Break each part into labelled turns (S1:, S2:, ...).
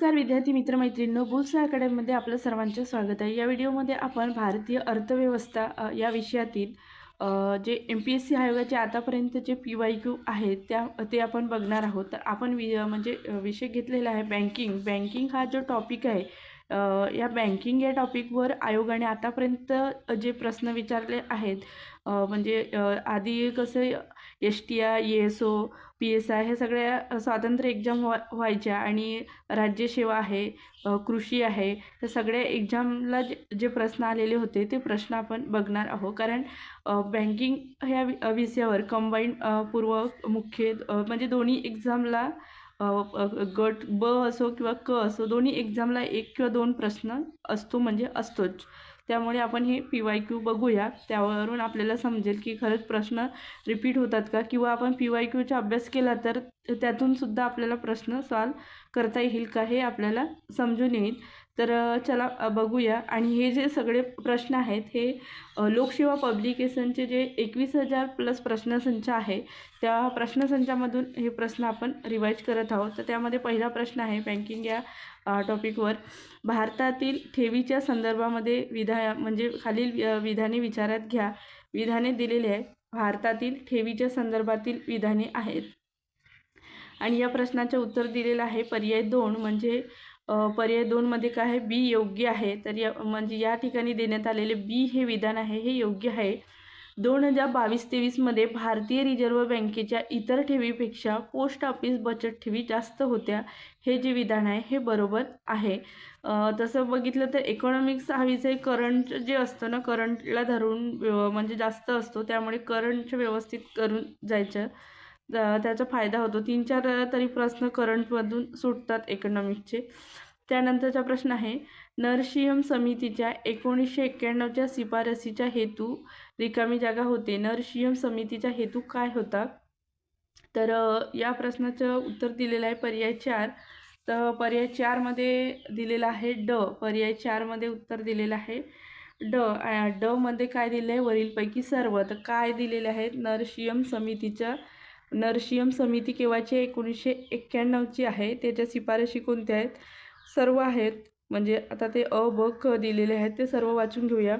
S1: नमस्कार विद्यार्थी मित्रमैत्रिणींनो, बुल्स अकॅडमीमध्ये आपलं सर्वांचं स्वागत आहे। या व्हिडिओमध्ये आपण भारतीय अर्थव्यवस्था या विषयातील जे MPSC आयोगाचे आतापर्यंतचे PYQ आहेत ते आपण बघणार आहोत। तर आपण विषय घेतलेला आहे बँकिंग हा जो टॉपिक आहे, या बँकिंग या टॉपिकवर आयोगाने आतापर्यंत जे प्रश्न विचारले आहेत, आधी कसं STI, ESO, PSI हे सगळ्या स्वातंत्र्य एक्झाम व्हायच्या आणि राज्यसेवा आहे, कृषी आहे, हे सगळ्या एक्झामला जे प्रश्न आलेले होते ते प्रश्न आपण बघणार आहोत। कारण बँकिंग ह्या विषयावर कंबाईंड पूर्व मुख्य म्हणजे दोन्ही एक्झामला गट ब असो किंवा क असो, दोन्ही एक्झामला एक किंवा दोन प्रश्न असतोच। त्यामुळे आपण हे PYQ बघूया, त्यावरून आपल्याला समजेल की खरंच प्रश्न रिपीट होतात का, किंवा आपण PYQचा अभ्यास केला तर त्यातून सुद्धा आपल्याला प्रश्न सॉल्व करता येईल का हे आपल्याला समजून येईल। तर चला बघूया। आणि हे जे सगळे प्रश्न आहेत हे लोकसेवा पब्लिकेशनचे जे 21,000 प्लस प्रश्नसंच आहे, त्या प्रश्नसंचामधून हे प्रश्न आपण रिवाइज करत आहोत। तर त्यामध्ये पहिला प्रश्न आहे बँकिंग या टॉपिकवर, भारतातील ठेवीच्या संदर्भामध्ये खालील विधाने विचारात घ्या। विधाने दिलेली आहे, भारतातील ठेवीच्या संदर्भातील विधाने आहेत। आणि या प्रश्नाचे उत्तर दिलेलं आहे पर्याय 2, म्हणजे पर्याय 2 मध्ये काय आहे, बी योग्य आहे। तर या ठिकाणी देण्यात आलेले बी हे विधान आहे, हे योग्य आहे। 2022-23 मध्ये भारतीय रिझर्व्ह बँकेच्या इतर ठेवीपेक्षा पोस्ट ऑफिस बचत ठेवी जास्त होत्या, हे जे विधान आहे हे बरोबर आहे। तसं बघितलं तर इकॉनॉमिक्स हा विषय करंट जे असतं ना, करंटला धरून जास्त असतो, त्यामुळे करंट व्यवस्थित करून जायचं, त्याचा फायदा होतो। 3-4 तरी प्रश्न करंटमधून सुटतात इकॉनॉमिक्सचे। त्यानंतरचा प्रश्न आहे, नरसिंहन समितीच्या 1991च्या शिफारसीचा हेतू रिकामी जागा होते। नरसिंहन समितीचा हेतू काय होता? तर या प्रश्नाचं उत्तर दिलेलं आहे पर्याय 4। तर पर्याय 4 मध्ये दिलेला आहे ड, पर्याय 4 मध्ये उत्तर दिलेलं आहे ड मध्ये काय दिलं आहे, वरीलपैकी सर्व। तर काय दिलेले आहे, नरसिंहन समिती केव्हाची, 1991ची आहे। त्याच्या शिफारशी कोणत्या आहेत, सर्व आहेत, म्हणजे आता ते अ ब क दिलेले आहेत, ते सर्व वाचून घेऊया।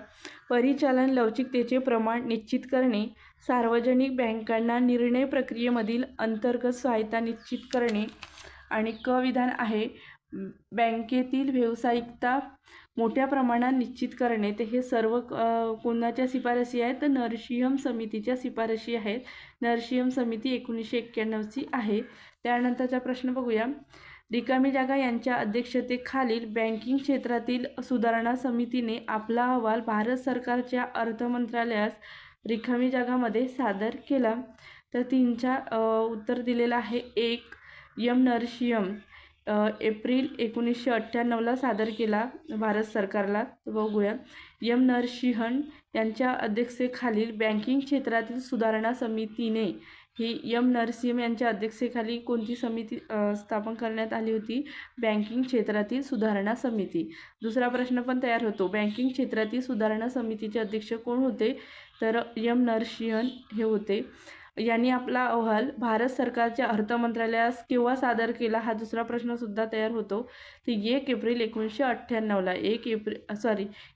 S1: परिचालन लवचिकतेचे प्रमाण निश्चित करणे, सार्वजनिक बँकांना निर्णय प्रक्रियेमधील अंतर्गत स्वायत्ता निश्चित करणे। आणि क विधान आहे, बँकेतील व्यावसायिकता मोठ्या प्रमाणात निश्चित करणे। तर हे सर्व कोणाच्या शिफारशी आहेत, तर नरसिंहन समितीच्या शिफारशी आहेत। नरसिंहन समिती 1991ची आहे। त्यानंतरचा प्रश्न बघूया, रिकामी जागा यांच्या अध्यक्षतेखालील बँकिंग क्षेत्रातील सुधारणा समितीने आपला अहवाल भारत सरकारच्या अर्थ मंत्रालयास रिकामी जागामध्ये सादर केला। तर 3चा उत्तर दिलेला आहे 1, एम नरसिंहन, एप्रिल 1998ला सादर केला भारत सरकारला। बघूया, एम नरसिंहन यांच्या अध्यक्षतेखालील बँकिंग क्षेत्रातील सुधारणा समितीने, ही एम नरसिंहन यांच्या अध्यक्षतेखाली कोणती समिती स्थापन करण्यात आली होती, बँकिंग क्षेत्रातील सुधारणा समिती। दुसरा प्रश्न पण तयार होतो, बँकिंग क्षेत्रातील सुधारणा समितीचे अध्यक्ष कोण होते, तर एम नरसिंहन हे होते। यांनी आपला अहवाल भारत सरकारच्या अर्थ मंत्रालयास केव्हा सादर केला, हा दुसरा प्रश्न सुद्धा तयार होतो। तर 1 एप्रिल 1998ला,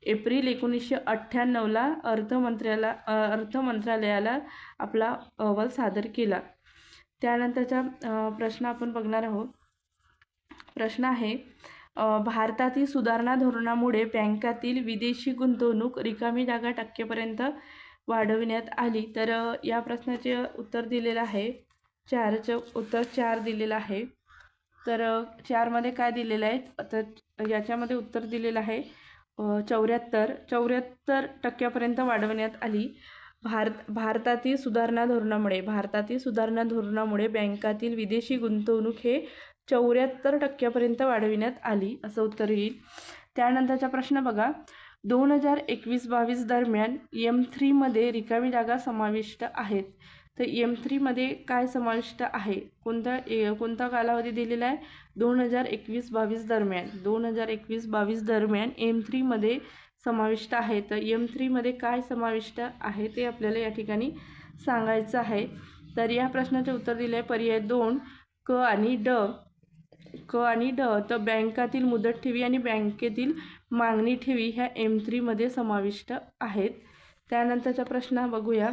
S1: एप्रिल 1998ला अर्थ मंत्रालयाला आपला अहवाल सादर केला। त्यानंतरचा प्रश्न आपण बघणार आहोत। प्रश्न आहे, भारतातील सुधारणा धोरणामुळे बँकातील विदेशी गुंतवणूक रिकामी जागा टक्केपर्यंत वाढविण्यात आली। तर या प्रश्नाचे उत्तर दिलेलं आहे 4चं उत्तर 4 दिलेलं आहे। तर 4 मध्ये काय दिलेलं आहे, तर याच्यामध्ये उत्तर दिलेलं आहे 74% वाढवण्यात आली। भारतातील सुधारणा धोरणामुळे बँकातील विदेशी गुंतवणूक हे 74% वाढविण्यात आली, असं उत्तर येईल। त्यानंतरचा प्रश्न बघा, 2021-22 दरम्यान M3 मध्ये रिकामी जागा समाविष्ट आहेत। तर M3 मध्ये काय समाविष्ट आहे, कोणता कालावधी दिलेला आहे, 2021-22 दरम्यान, 2021-22 दरम्यान M3 मध्ये समाविष्ट आहे। तर M3 मध्ये काय समाविष्ट आहे ते आपल्याला या ठिकाणी सांगायचं आहे। तर या प्रश्नाचे उत्तर दिले आहे पर्याय 2, क आणि ड। क आणि ड. तर बँकातील मुदत ठेवी आणि बँकेतील मागणी ठेवी ह्या M3 मध्ये समाविष्ट आहेत. त्यानंतरचा प्रश्न बघूया.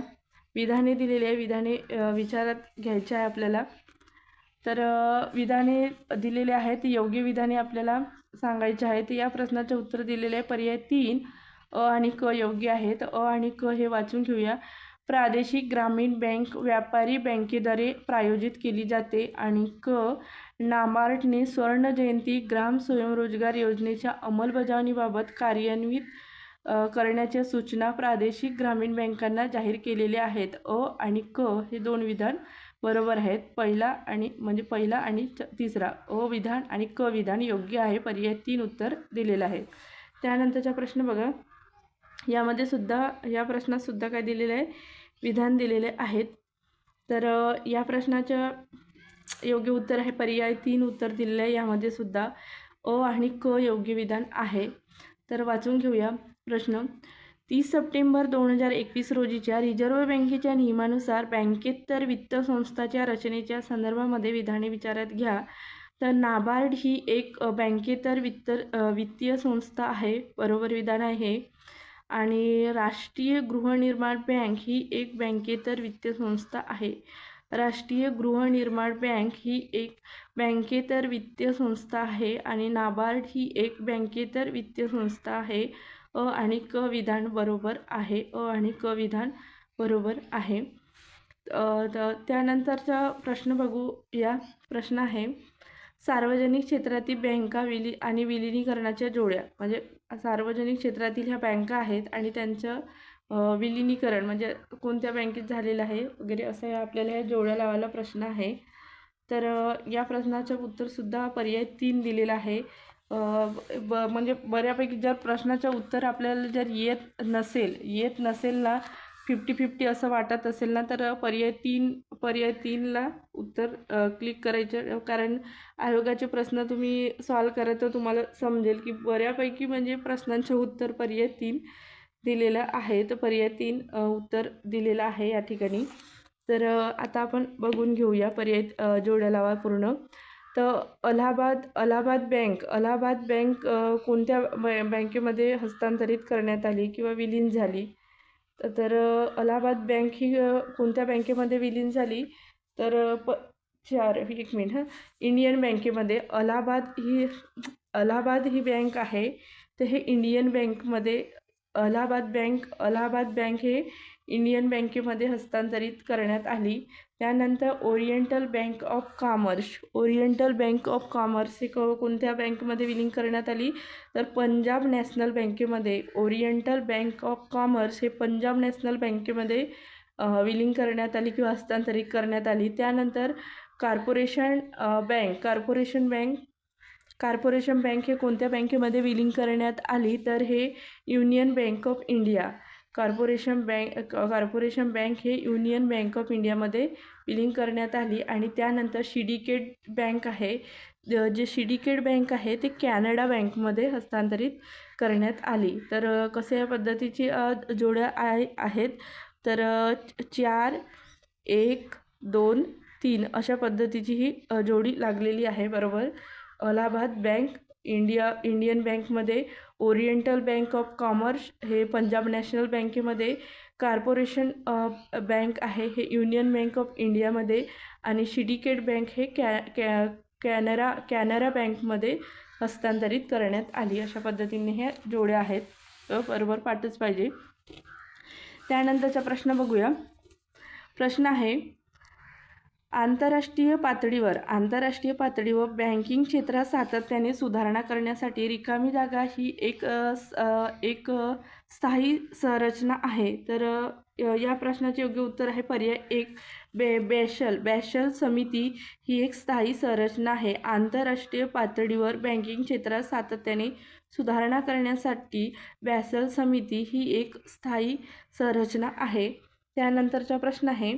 S1: विधाने दिलेली आहे, विधाने विचारात घ्यायची आहे आपल्याला. तर विधाने दिलेले आहेत, योग्य विधाने आपल्याला सांगायचे आहेत. या प्रश्नाचे उत्तर दिलेले आहे. पर्याय 3 अ आणि क योग्य आहेत. अ आणि क हे वाचून घेऊया. प्रादेशिक ग्रामीण बँक व्यापारी बँकेद्वारे प्रायोजित केली जाते. आणि क नाबार्डने स्वर्ण जयंती ग्राम स्वयंरोजगार योजनेच्या अंमलबजावणीबाबत कार्यान्वित करण्याच्या सूचना प्रादेशिक ग्रामीण बँकांना जाहीर केलेल्या आहेत. अ आणि क हे दोन विधान बरोबर आहेत. पहिला आणि तिसरा अ विधान आणि क विधान योग्य आहे. पर्याय 3 उत्तर दिलेलं आहे. त्यानंतरचा प्रश्न बघा. यामध्ये सुद्धा या प्रश्नात सुद्धा काय दिलेलं आहे, विधान दिलेले आहेत. तर या प्रश्नाचं योग्य उत्तर आहे पर्याय 3 उत्तर दिलेलं आहे. यामध्ये सुद्धा अ आणि क योग्य विधान आहे. तर वाचून घेऊया प्रश्न. 30 सप्टेंबर 2021 रोजीच्या रिझर्व्ह बँकेच्या नियमानुसार बँकेतर वित्त संस्थाच्या रचनेच्या संदर्भामध्ये विधाने विचारात घ्या. तर नाबार्ड ही एक बँकेतर वित्तीय संस्था आहे, बरोबर विधान आहे. आणि राष्ट्रीय गृहनिर्माण बँक ही एक बँकेतर वित्तीय संस्था आहे. राष्ट्रीय गृहनिर्माण बँक ही एक बँकेतर वित्तीय संस्था आहे. आणि नाबार्ड ही एक बँकेतर वित्तीय संस्था आहे. अ आणि क विधान बरोबर आहे. अ आणि क विधान बरोबर आहे. त्यानंतरचा प्रश्न बघूया. प्रश्न आहे, सार्वजनिक क्षेत्रातील बँका विलिनीकरणाच्या जोड्या. म्हणजे सार्वजनिक क्षेत्रातील ह्या बँका आहेत आणि त्यांचं विलिनीकरण म्हणजे कोणत्या बँकेत झालेलं आहे वगैरे असं आपल्याला ह्या जोड्या लावायला प्रश्न आहे. तर या प्रश्नाचं उत्तरसुद्धा पर्याय 3 दिलेलं आहे. म्हणजे बऱ्यापैकी जर प्रश्नाचं उत्तर आपल्याला जर येत नसेल ना, 50-50 असं वाटत असेल ना, तर पर्याय 3ला उत्तर क्लिक करायचं. कारण आयोगाचे प्रश्न तुम्ही सॉल्व करा तर तुम्हाला समजेल की बऱ्यापैकी म्हणजे प्रश्नांचे उत्तर पर्याय 3 दिलेलं आहे. तर पर्याय 3 उत्तर दिलेलं आहे या ठिकाणी. तर आता आपण बघून घेऊया पर्याय जोड्या लावा पूर्ण. तर अलाहाबाद बँक कोणत्या बँकेमध्ये हस्तांतरित करण्यात आली किंवा विलीन झाली. तर अलाहाबाद बँक ही कोणत्या बँकेमध्ये विलीन झाली. तर एक मिनिट इंडियन बँकेमध्ये अलाहाबाद ही बँक आहे. तर हे इंडियन बँकमध्ये अलाहाबाद बँक हे इंडियन बँकेमध्ये हस्तांतरित करण्यात आली. त्यानंतर ओरिएंटल बँक ऑफ कॉमर्स हे कोणत्या बँकमध्ये विलीन करण्यात आली. तर पंजाब नॅशनल बँकेमध्ये. ओरिएंटल बँक ऑफ कॉमर्स हे पंजाब नॅशनल बँकेमध्ये विलीन करण्यात आली किंवा हस्तांतरित करण्यात आली. त्यानंतर कॉर्पोरेशन बँक हे कोणत्या बँकेमध्ये विलीन करण्यात आली. तर हे union bank of India. Corporation bank हे युनियन बँक ऑफ इंडियामध्ये विलीन करण्यात आली. आणि त्यानंतर सिंडिकेट बँक आहे, जे सिंडिकेट बँक आहे ते कॅनडा बँकमध्ये हस्तांतरित करण्यात आली. तर कसे या पद्धतीची जोड्या आहेत. तर 4, 1, 2, 3 अशा पद्धतीची ही जोडी लागलेली आहे, बरोबर. अलाहाबाद बँक इंडियन बँकमध्ये, ओरिएंटल बँक ऑफ कॉमर्स हे पंजाब नॅशनल बँकेमध्ये, कॉर्पोरेशन बँक आहे हे युनियन बँक ऑफ इंडियामध्ये, आणि सिंडिकेट बँक हे कॅनरा बँकमध्ये हस्तांतरित करण्यात आली. अशा पद्धतीने ह्या जोड्या आहेत. बरोबर पाठच पाहिजे. त्यानंतरचा प्रश्न बघूया. प्रश्न आहे, आंतरराष्ट्रीय पातळीवर बँकिंग क्षेत्रात सातत्याने सुधारणा करण्यासाठी रिकामी जागा ही एक स्थायी संरचना आहे. तर या प्रश्नाचे योग्य उत्तर आहे पर्याय 1 बॅशल समिती ही एक स्थायी संरचना आहे. आंतरराष्ट्रीय पातळीवर बँकिंग क्षेत्रात सातत्याने सुधारणा करण्यासाठी बॅशल समिती ही एक स्थायी संरचना आहे. त्यानंतरचा प्रश्न आहे,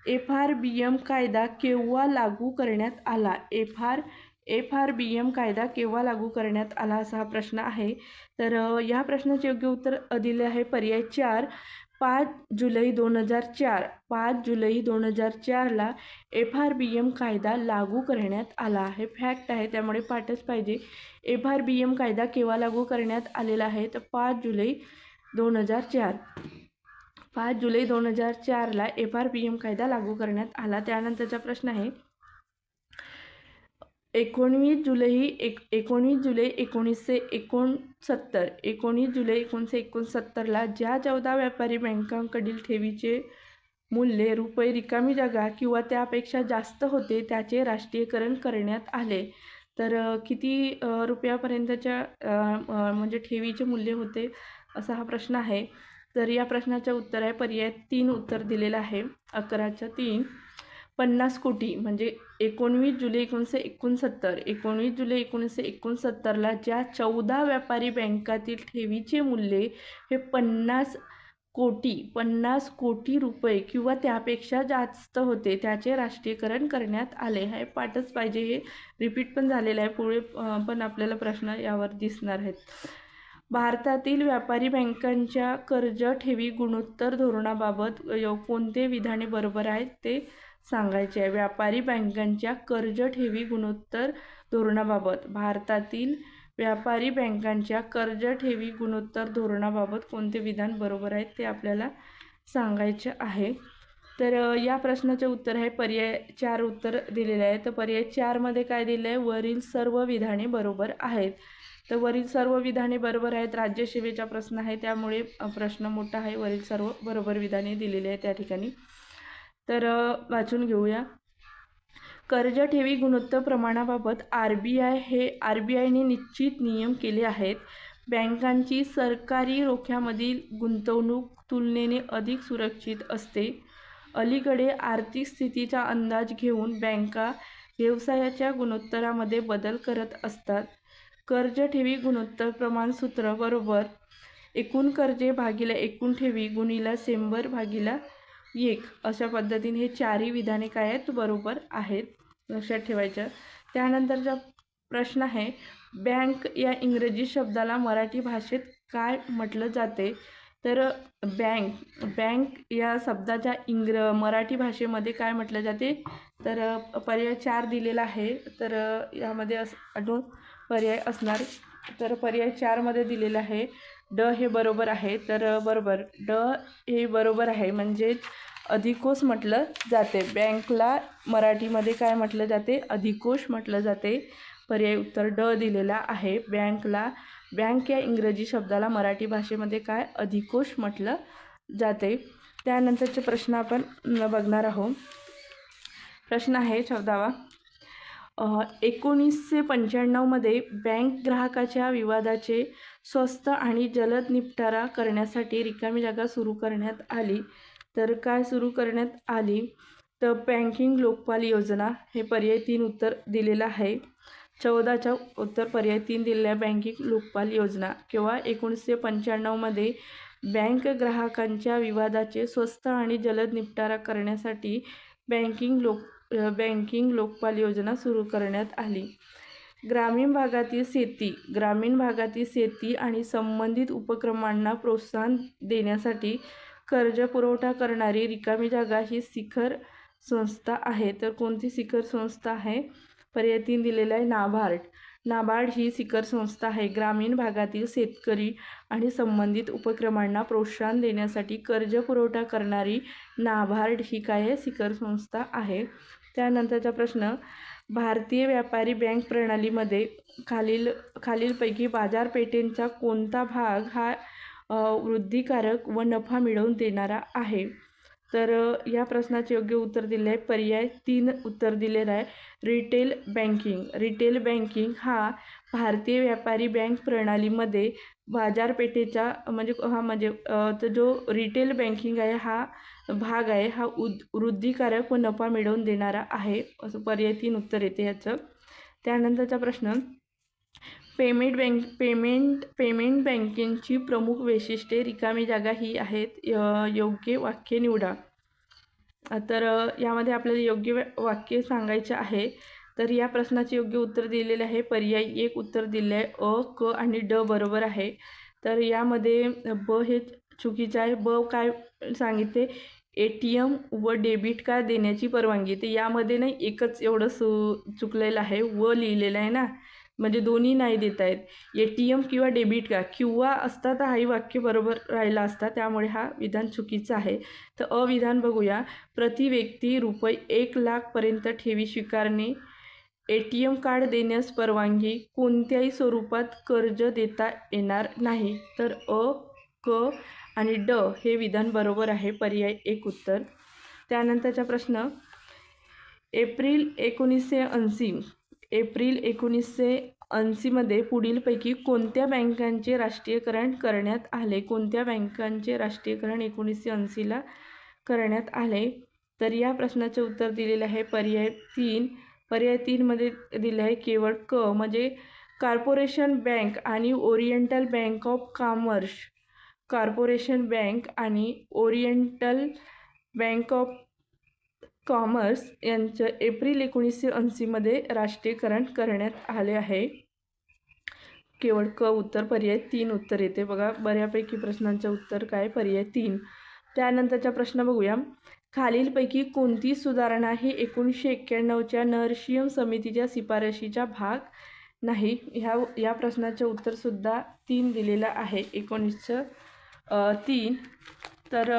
S1: FRBM कायदा केव्हा लागू करण्यात आला. FRBM कायदा केव्हा लागू करण्यात आला असा हा प्रश्न आहे. तर या प्रश्नाचे योग्य उत्तर दिले आहे पर्याय 4 5 जुलै 2004 5 जुलै 2004ला FRBM कायदा लागू करण्यात आला आहे. फॅक्ट आहे त्यामुळे पाठच पाहिजे. FRBM कायदा केव्हा लागू करण्यात आलेला आहे तर 5 जुलै 2004. 5 जुलै 2004ला FRBM कायदा लागू करण्यात आला. त्यानंतरचा प्रश्न आहे 19 जुलै 1969 19 जुलै 1969ला ज्या 14 व्यापारी बँकांकडील ठेवीचे मूल्य रुपये रिकामी जागा किंवा त्यापेक्षा जास्त होते त्याचे राष्ट्रीयकरण करण्यात आले. तर किती रुपयापर्यंतच्या म्हणजे ठेवीचे मूल्य होते असा हा प्रश्न आहे. तर या प्रश्नाचं उत्तर आहे पर्याय 3 उत्तर दिलेलं आहे. 11च्या 3 50 कोटी म्हणजे 19 जुलै 1969 19 जुलै 1969ला ज्या 14 व्यापारी बँकातील ठेवीचे मूल्य हे 50 कोटी रुपये किंवा त्यापेक्षा जास्त होते त्याचे राष्ट्रीयकरण करण्यात आले. हे पाठच पाहिजे. हे रिपीट पण झालेलं आहे. पुढे पण आपल्याला प्रश्न यावर दिसणार आहेत. भारतातील व्यापारी बँकांच्या कर्ज ठेवी गुणोत्तर धोरणाबाबत कोणते विधाने बरोबर आहेत ते सांगायचे आहे. व्यापारी बँकांच्या कर्ज ठेवी गुणोत्तर धोरणाबाबत भारतातील व्यापारी बँकांच्या कर्ज ठेवी गुणोत्तर धोरणाबाबत कोणते विधान बरोबर आहेत ते आपल्याला सांगायचे आहे. तर या प्रश्नाचे उत्तर आहे पर्याय 4 उत्तर दिलेले आहे. तर पर्याय 4 मध्ये काय दिलं आहे वरील सर्व विधाने बरोबर आहेत. तर वरील सर्व विधाने बरोबर आहेत. राज्यसेवेचा प्रश्न आहे त्यामुळे प्रश्न मोठा आहे. वरील सर्व बरोबर विधाने दिलेली आहे त्या ठिकाणी. तर वाचून घेऊया. कर्ज ठेवी गुणोत्तर प्रमाणाबाबत आरबीआयने निश्चित नियम केले आहेत. बँकांची सरकारी रोख्यामधील गुंतवणूक तुलनेने अधिक सुरक्षित असते. अलीकडे आर्थिक स्थितीचा अंदाज घेऊन बँका व्यवसायाच्या गुणोत्तरामध्ये बदल करत असतात. कर्ज ठेवी गुणोत्तर प्रमाण सूत्र बरोबर एकूण कर्जे भागिले एकूण ठेवी गुणिले 100/1 अशा पद्धतीने हे चारही विधाने काय आहेत बरोबर आहेत. लक्षात ठेवायचं. त्यानंतरचा प्रश्न आहे बँक या इंग्रजी शब्दाला मराठी भाषेत काय म्हटलं जाते. तर बँक या शब्दाच्या मराठी भाषेमध्ये काय म्हटलं जाते तर पर्याय 4 दिलेला आहे. तर यामध्ये अजून पर्याय असणार. तर पर्याय 4 मध्ये दिलेला आहे ड हे बरोबर आहे. तर बरोबर ड हे बरोबर आहे. म्हणजेच अधिकोष म्हटलं जाते. बँकला मराठीमध्ये काय म्हटलं जाते अधिकोष म्हटलं जाते. पर्याय उत्तर ड दिलेला आहे. बँक या इंग्रजी शब्दाला मराठी भाषेमध्ये काय अधिकोष म्हटलं जाते. त्यानंतरचे प्रश्न आपण बघणार आहोत. प्रश्न आहे 14वा 1995 मध्ये बँक ग्राहकाच्या विवादाचे स्वस्त आणि जलद निपटारा करण्यासाठी रिकामी जागा सुरू करण्यात आली. तर काय सुरू करण्यात आली तर बँकिंग लोकपाल योजना. हे पर्याय 3 उत्तर दिलेलं आहे. 14चा उत्तर पर्याय 3 दिलेला आहे बँकिंग लोकपाल योजना. किंवा 1995 मध्ये बँक ग्राहकांच्या विवादाचे स्वस्त आणि जलद निपटारा करण्यासाठी बँकिंग लोकपाल योजना सुरू करण्यात आली. ग्रामीण भागातील शेती आणि संबंधित उपक्रमांना प्रोत्साहन देण्यासाठी कर्ज पुरवठा करणारी रिकामी जागा ही शिखर संस्था आहे. तर कोणती शिखर संस्था आहे पर्याय 3 दिलेला आहे नाबार्ड ही शिखर संस्था आहे. ग्रामीण भागातील शेतकरी आणि संबंधित उपक्रमांना प्रोत्साहन देण्यासाठी कर्ज पुरवठा करणारी नाबार्ड ही काय आहे शिखर संस्था आहे. त्यानंतरचा प्रश्न भारतीय व्यापारी बँक प्रणालीमध्ये खालीलपैकी बाजारपेठेचा कोणता भाग हा वृद्धिकारक व नफा मिळवून देणारा आहे. तर या प्रश्नाचे योग्य उत्तर दिले आहे पर्याय 3 उत्तर दिलेलं आहे रिटेल बँकिंग हा भारतीय व्यापारी बँक प्रणालीमध्ये बाजारपेठेचा तर जो रिटेल बँकिंग आहे हा भाग आहे हा वृद्धिकारक व नफा मिळवून देणारा आहे असं पर्याय 3 उत्तर येते याचं. त्यानंतरचा प्रश्न पेमेंट बँकिंगची प्रमुख वैशिष्ट्ये रिकामी जागा ही आहेत. योग्य वाक्य निवडा. तर यामध्ये आपल्याला योग्य वाक्य सांगायचे आहे. तर या प्रश्नाचे योग्य उत्तर दिलेले आहे पर्याय 1 उत्तर दिले आहे क आणि ड बरोबर आहे. तर यामध्ये ब हे चुकीचं आहे. ब काय सांगितले, ATM व डेबिट कार्ड देण्याची परवानगी. तर यामध्ये नाही एकच एवढं चुकलेलं आहे, व लिहिलेलं आहे ना, म्हणजे दोन्ही नाही देता येत. ATM किंवा डेबिट कार्ड किंवा असता तर हाही वाक्य बरोबर राहिला असता, त्यामुळे हा विधान चुकीचं आहे. तर अविधान बघूया. प्रति व्यक्ती ₹1,00,000पर्यंत ठेवी स्वीकारणे, ATM कार्ड देण्यास परवानगी, कोणत्याही स्वरूपात कर्ज देता येणार नाही. तर क आणि ड हे विधान बरोबर आहे. पर्याय 1 उत्तर. त्यानंतरचा प्रश्न, एप्रिल 1980 मध्ये पुढीलपैकी कोणत्या बँकांचे राष्ट्रीयकरण करण्यात आले? कोणत्या बँकांचे राष्ट्रीयकरण 1980ला करण्यात आले? तर या प्रश्नाचे उत्तर दिलेले आहे पर्याय 3. पर्याय 3 मध्ये दिले आहे केवळ क, म्हणजे कॉर्पोरेशन बँक आणि oriental bank of commerce. Corporation bank आणि ओरिएंटल बँक ऑफ कॉमर्स यांचं एप्रिल 1980 मध्ये राष्ट्रीयकरण करण्यात आले आहे. केवळ क उत्तर. पर्याय 3 उत्तर येते. बघा बऱ्यापैकी प्रश्नांचं उत्तर काय? पर्याय 3. त्यानंतरचा प्रश्न बघूया. खालीलपैकी कोणती सुधारणा ही 1991च्या नरशियम समितीच्या शिफारशीचा भाग नाही? या प्रश्नाचं उत्तरसुद्धा 3 दिलेलं आहे. 1903. तर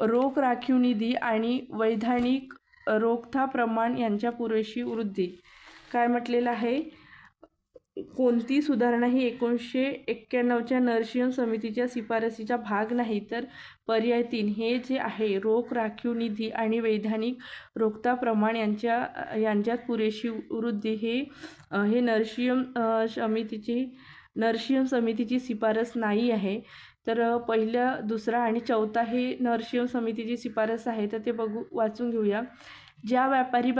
S1: रोख राखीव निधी आणि वैधानिक रोखता प्रमाण यांच्या पुरेशी वृद्धी. काय म्हटलेलं आहे? कोणती सुधारणा ही 1991च्या नरशियम समितीच्या शिफारशीचा भाग नाही? तर पर्याय 3 हे जे आहे रोख राखीव निधी आणि वैधानिक रोखता प्रमाण यांच्यात पुरेशी वृद्धी हे नरशियम समितीची शिफारस नाही आहे. तर पहिला, दुसरा आणि चौथा हे नरशियम समितीची शिफारस आहे. तर ते वाचून घेऊया. ज्या व्यापारी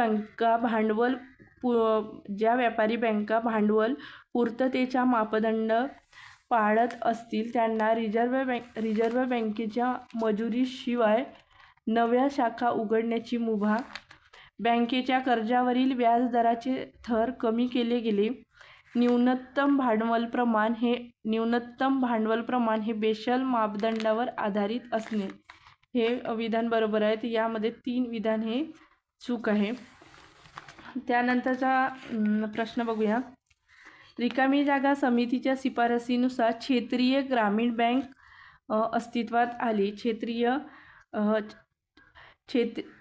S1: बँका पूर्ततेचा मापदंड पाळत असतील त्यांना रिझर्व्ह बँकेच्या मंजुरीशिवाय नव्या शाखा उघडण्याची मुभा. बँकेच्या कर्जावरील व्याजदराचे थर कमी केले गेले. न्यूनतम भांडवल प्रमाण हे बेसल मापदंडावर आधारित असणे. हे विधान बरोबर आहे. तर यामध्ये 3 विधान हे चूक आहे. त्यानंतरचा प्रश्न बघूया. रिकामी जागा समितीच्या शिफारसीनुसार क्षेत्रीय ग्रामीण बँक अस्तित्वात आली.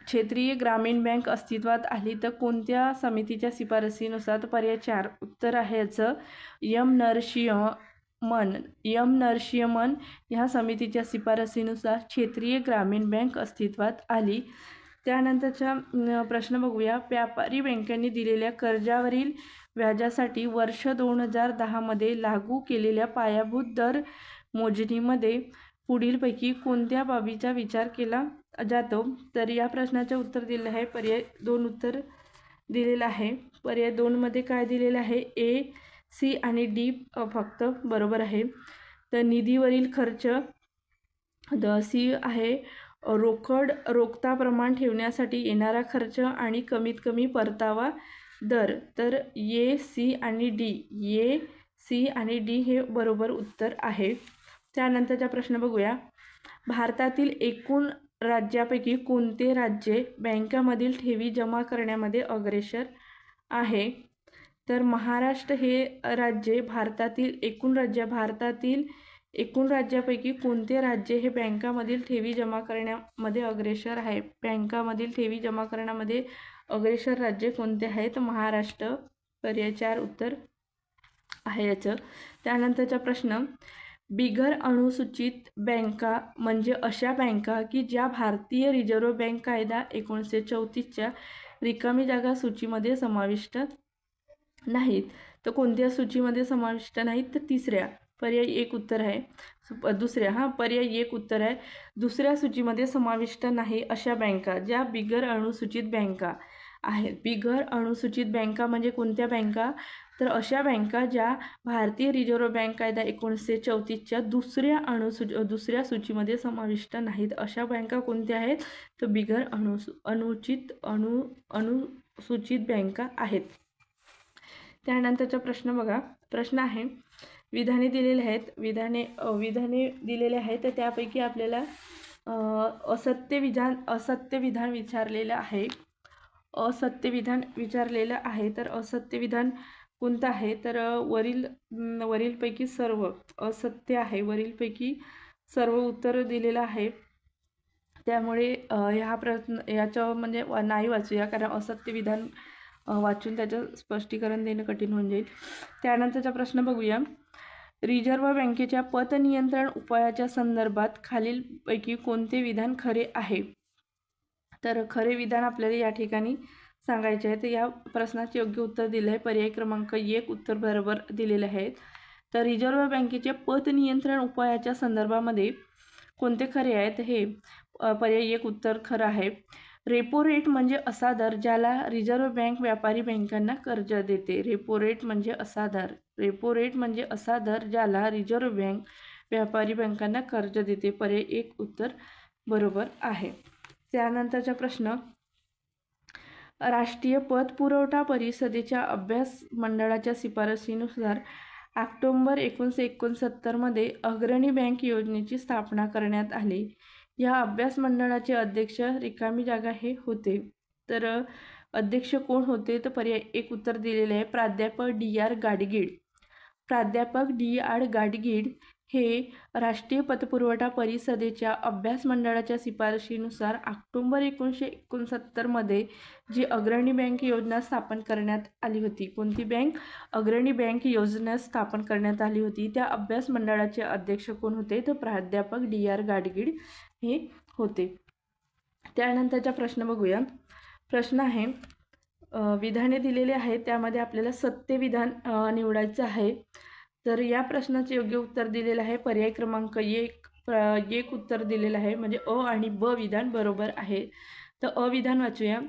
S1: क्षेत्रीय ग्रामीण बँक अस्तित्वात आली तर कोणत्या समितीच्या शिफारसीनुसार? तर पर्याय 4 उत्तर आहे याचं एम नरसिंहमन ह्या समितीच्या शिफारसीनुसार क्षेत्रीय ग्रामीण बँक अस्तित्वात आली. त्यानंतरचा प्रश्न बघूया. व्यापारी बँकांनी दिलेल्या कर्जावरील व्याजासाठी वर्ष 2010 मध्ये लागू केलेल्या पायाभूत दर मोजणीमध्ये पुढीलपैकी कोणत्या बाबीचा विचार केला जातो? तर या प्रश्नाचे उत्तर दिलेलं आहे. पर्याय 2 उत्तर दिलेलं आहे. पर्याय 2 मध्ये काय दिलेलं आहे? ए, सी आणि डी फक्त बरोबर आहे. तर निधीवरील खर्च, सी आहे रोखता प्रमाण ठेवण्यासाठी येणारा खर्च आणि कमीत कमी परतावा दर. तर ए, सी आणि डी हे बरोबर उत्तर आहे. त्यानंतरचा प्रश्न बघूया. भारतातील एकूण राज्यापैकी कोणते राज्य बँकांमधील ठेवी जमा करण्यामध्ये अग्रेसर आहे? तर महाराष्ट्र हे राज्य भारतातील एकूण राज्यापैकी कोणते राज्य हे बँकांमधील ठेवी जमा करण्यामध्ये अग्रेसर आहे? बँकांमधील ठेवी जमा करण्यामध्ये अग्रेसर राज्य कोणते आहे? तर महाराष्ट्र. पर्याय 4 उत्तर आहे याचं. त्यानंतरचा प्रश्न. बिगर अनुसूचित बँका म्हणजे अशा बँका की ज्या भारतीय रिझर्व्ह बँक कायदा 1934च्या रिकामी जागा सूचीमध्ये समाविष्ट नाहीत. तर कोणत्या सूचीमध्ये समाविष्ट नाहीत? तर तिसऱ्या. पर्याय 1 उत्तर आहे. पर्याय 1 उत्तर आहे. दुसऱ्या सूचीमध्ये समाविष्ट नाही अशा बँका ज्या बिगर अनुसूचित बँका आहेत. बिगर अनुसूचित बँका म्हणजे कोणत्या बँका? तर अशा बँका ज्या भारतीय रिझर्व्ह बँक कायदा 1934च्या दुसऱ्या सूचीमध्ये समाविष्ट नाहीत. अशा बँका कोणत्या आहेत? तर बिगर अनुसूचित बँका आहेत. त्यानंतरचा प्रश्न बघा. प्रश्न आहे. विधाने दिलेले आहेत, विधाने दिलेले आहेत, तर त्यापैकी आपल्याला असत्य विधान विचारलेलं आहे. असत्य विधान विचारलेलं आहे. तर असत्य विधान कोणतं आहे? तर वरीलपैकी सर्व असत्य आहे. वरीलपैकी सर्व उत्तर दिलेलं आहे. त्यामुळे ह्या याचं म्हणजे नाही वाचूया, कारण असत्य विधान वाचून त्याचं स्पष्टीकरण देणं कठीण होऊन जाईल. त्यानंतरचा प्रश्न बघूया. रिझर्व्ह बँकेच्या पतनियंत्रण उपायाच्या संदर्भात खालीलपैकी कोणते विधान खरे आहे? तर खरे विधान आपल्याला या ठिकाणी सांगायचे आहे. तर या प्रश्नाचे योग्य उत्तर दिले आहे. पर्याय क्रमांक 1 उत्तर बरोबर दिलेले आहेत. तर रिझर्व्ह बँकेच्या पतनियंत्रण उपायाच्या संदर्भामध्ये कोणते खरे आहेत? हे पर्याय 1 उत्तर खरं आहे. रेपो रेट म्हणजे असा दर ज्याला रिझर्व्ह बँक व्यापारी बँकांना कर्ज देते. रेपो रेट म्हणजे असा दर. रेपो रेट म्हणजे असा दर ज्याला रिझर्व्ह बँक व्यापारी बँकांना कर्ज देते. पर्याय 1 उत्तर बरोबर आहे. त्यानंतरचा प्रश्न. राष्ट्रीय पतपुरवठा परिषदेच्या अभ्यास मंडळाच्या शिफारशीनुसार ऑक्टोबर 1969 मध्ये अग्रणी बँक योजनेची स्थापना करण्यात आली. या अभ्यास मंडळाचे अध्यक्ष रिकामी जागा हे होते. तर अध्यक्ष कोण होते? तर पर्याय 1 उत्तर दिलेले आहे. प्राध्यापक D.R. गाडगीळ. प्राध्यापक D.R. गाडगीळ हे राष्ट्रीय पतपुरवठा परिषदेच्या अभ्यास मंडळाच्या शिफारशीनुसार ऑक्टोबर 1969 मध्ये जी अग्रणी बँक योजना स्थापन करण्यात आली होती. कोणती बँक? अग्रणी बँक योजना स्थापन करण्यात आली होती. त्या अभ्यास मंडळाचे अध्यक्ष कोण होते? तर प्राध्यापक D.R. गाडगीळ हे होते. त्यानंतरचा प्रश्न बघूया. प्रश्न आहे, विधाने दिलेले आहेत, त्यामध्ये आपल्याला सत्य विधान निवडायचं आहे. तर या प्रश्नाचे योग्य उत्तर दिलेलं आहे. पर्याय क्रमांक 1 उत्तर दिलेलं आहे. म्हणजे अ आणि ब विधान बरोबर आहे. तर अ विधान वाचूया.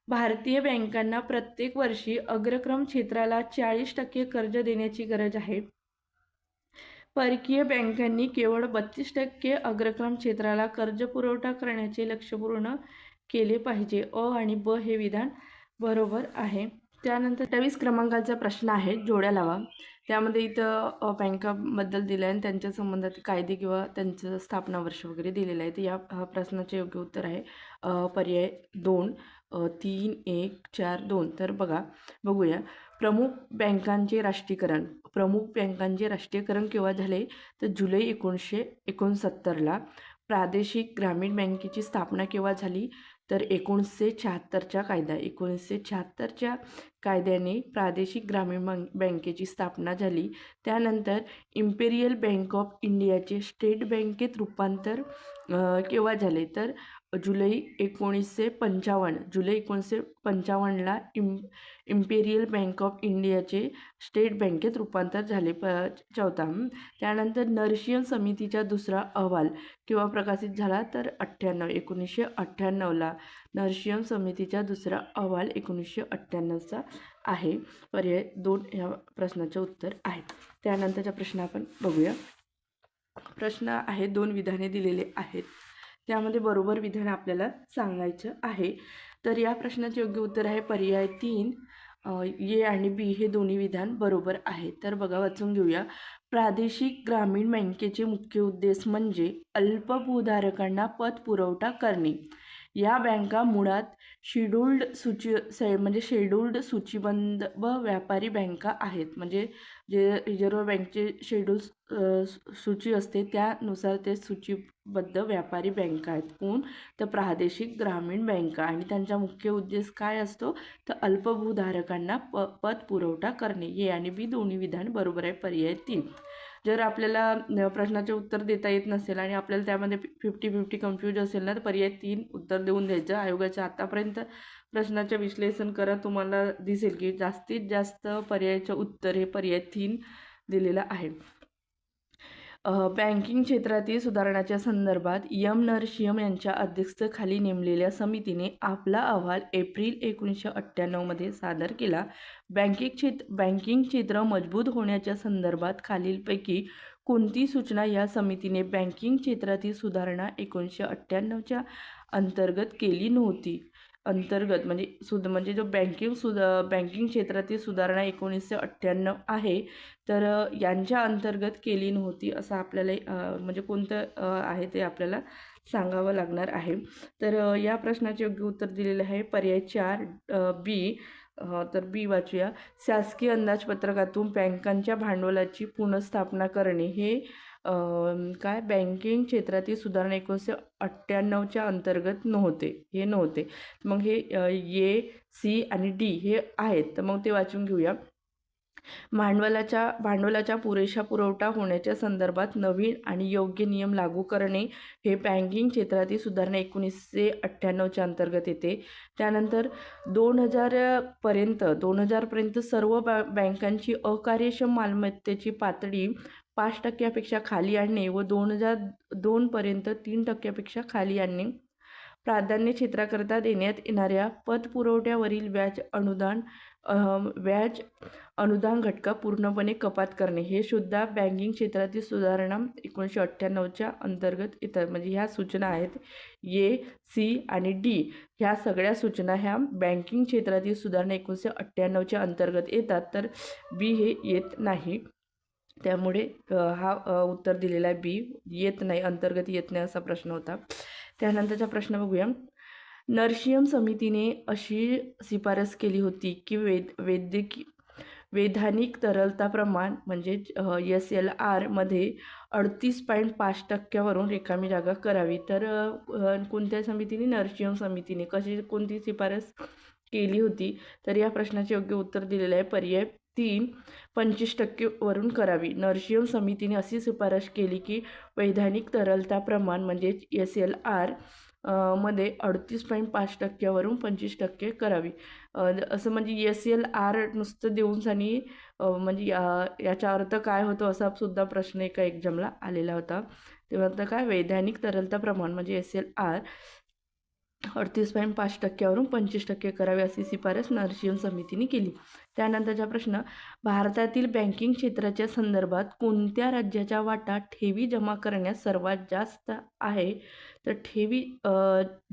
S1: भारतीय बँकांना प्रत्येक वर्षी अग्रक्रम क्षेत्राला 40% कर्ज देण्याची गरज आहे. परकीय बँकांनी केवळ 32% अग्रक्रम क्षेत्राला कर्ज पुरवठा करण्याचे लक्ष्य पूर्ण केले पाहिजे. अ आणि ब हे विधान बरोबर आहे. त्यानंतर 28 क्रमांकाचा प्रश्न आहे, जोड्या लावा. त्यामध्ये इथं बँकाबद्दल दिलं आहे आणि त्यांच्या संबंधात कायदे किंवा त्यांचं स्थापना वर्ष वगैरे दिलेलं आहे. तर या प्रश्नाचे योग्य उत्तर आहे पर्याय 2 3 1 4 2. तर बघूया. प्रमुख बँकांचे राष्ट्रीयकरण केव्हा झाले? तर जुलै 1969ला. प्रादेशिक ग्रामीण बँकेची स्थापना केव्हा झाली? तर 1976च्या कायद्याने प्रादेशिक ग्रामीण बँकेची स्थापना झाली. त्यानंतर इम्पेरियल बँक ऑफ इंडियाचे स्टेट बँकेत रूपांतर केव्हा झाले? तर जुलै 1955ला इम्पेरियल बँक ऑफ इंडियाचे स्टेट बँकेत रूपांतर झाले. चौथा. त्यानंतर नरशियन समितीचा दुसरा अहवाल केव्हा प्रकाशित झाला? तर 1998ला. नरशियन समितीचा दुसरा अहवाल 1998चा आहे. पर्याय 2 ह्या प्रश्नाचे उत्तर आहे. त्यानंतरचा प्रश्न आपण बघूया. प्रश्न आहे, 2 विधाने दिलेले आहेत, त्यामध्ये बरोबर विधान आपल्याला सांगायचं आहे. तर या प्रश्नाचे योग्य उत्तर आहे पर्याय 3. ए आणि बी हे दोन्ही विधान बरोबर आहे. तर वाचून घेऊया. प्रादेशिक ग्रामीण बँकेचे मुख्य उद्देश म्हणजे अल्पभूधारकांना पतपुरवठा करणे. या बँका मुळात शेड्यूल्ड सूचीबद्ध व्यापारी बँका आहेत. म्हणजे जे रिझर्व्ह बँकचे सूची असते त्यानुसार ते सूचीबद्ध व्यापारी बँका आहेत. कोण? तर प्रादेशिक ग्रामीण बँका. आणि त्यांचा मुख्य उद्देश काय असतो? तर अल्पभूधारकांना पतपुरवठा करणे. ए आणि बी दोन्ही विधान बरोबर आहे. पर्याय 3. जर आपल्याला प्रश्नाचे उत्तर देता येत नसेल आणि आपल्याला त्यामध्ये 50-50 कन्फ्यूज असेल ना, तर पर्याय 3 उत्तर देऊन द्यायचं. आयोगाच्या आतापर्यंत प्रश्नाचे विश्लेषण करा, तुम्हाला दिसेल की जास्तीत जास्त पर्यायाचं उत्तर हे पर्याय 3 दिलेलं आहे. बँकिंग क्षेत्रातील सुधारणाच्या संदर्भात एम नरसिंहम यांच्या अध्यक्षतेखाली नेमलेल्या समितीने आपला अहवाल एप्रिल 1998 मध्ये सादर केला. बँकिंग क्षेत्र मजबूत होण्याच्या संदर्भात खालीलपैकी कोणती सूचना या समितीने बँकिंग क्षेत्रातील सुधारणा 1998च्या अंतर्गत केली नव्हती? अंतर्गत म्हणजे जो बँकिंग क्षेत्रातील सुधारणा 1998 आहे, तर यांच्या अंतर्गत केली नव्हती असं आपल्याला म्हणजे कोणतं आहे ते आपल्याला सांगावं लागणार आहे. तर या प्रश्नाचे योग्य उत्तर दिलेले आहे पर्याय 4 बी. तर बी वाचूया. शासकीय अंदाजपत्रकातून बँकांच्या भांडवलाची पुनर्स्थापना करणे हे काय बँकिंग क्षेत्रातील सुधारणा 1998च्या अंतर्गत नव्हते. मग हे ए, सी आणि डी हे आहेत. तर मग ते वाचून घेऊया. भांडवलाच्या पुरेशा पुरवठा होण्याच्या संदर्भात नवीन आणि योग्य नियम लागू करणे हे बँकिंग क्षेत्रातील सुधारणा 1998च्या अंतर्गत येते. त्यानंतर 2000पर्यंत सर्व बँकांची अकार्यक्षम मालमत्तेची पातळी 5% खाली आणणे व 2002पर्यंत 3% खाली आणणे. प्राधान्य क्षेत्राकरता देण्यात येणाऱ्या पतपुरवठ्यावरील व्याज अनुदान घटका पूर्णपणे कपात करणे हे सुद्धा बँकिंग क्षेत्रातील सुधारणा 1998च्या अंतर्गत येतात. म्हणजे ह्या सूचना आहेत ए, सी आणि डी. ह्या सगळ्या सूचना ह्या बँकिंग क्षेत्रातील सुधारणा 1998च्या अंतर्गत येतात. तर बी हे येत नाही. त्यामुळे हा उत्तर दिलेला आहे बी, येत नाही, अंतर्गत येत नाही असा प्रश्न होता. त्यानंतरचा प्रश्न बघूया. नरशियम समितीने अशी शिफारस केली होती की वैधानिक तरलता प्रमाण म्हणजे SLR मध्ये 38.5% रिकामी जागा करावी. तर कोणत्या समितीने? नरशियम समितीने. कोणती शिफारस केली होती? तर या प्रश्नाचे योग्य उत्तर दिलेलं आहे पर्याय 3 25% करावी. नरशियम समितीने अशी शिफारस केली की वैधानिक तरलता प्रमाण म्हणजे SLR मध्ये 38.5% 25% करावी. असं म्हणजे SLR नुसतं देऊन आणि म्हणजे याचा अर्थ काय होतो असा सुद्धा प्रश्न एका एक्झामला आलेला होता. तेव्हा काय वैधानिक तरलता प्रमाण म्हणजे SLR 38.5% 25% करावे अशी शिफारस नरशियम समितीने केली. त्यानंतरचा प्रश्न. भारतातील बँकिंग क्षेत्राच्या संदर्भात कोणत्या राज्याच्या वाटा ठेवी जमा करण्यास सर्वात जास्त आहे? तर ठेवी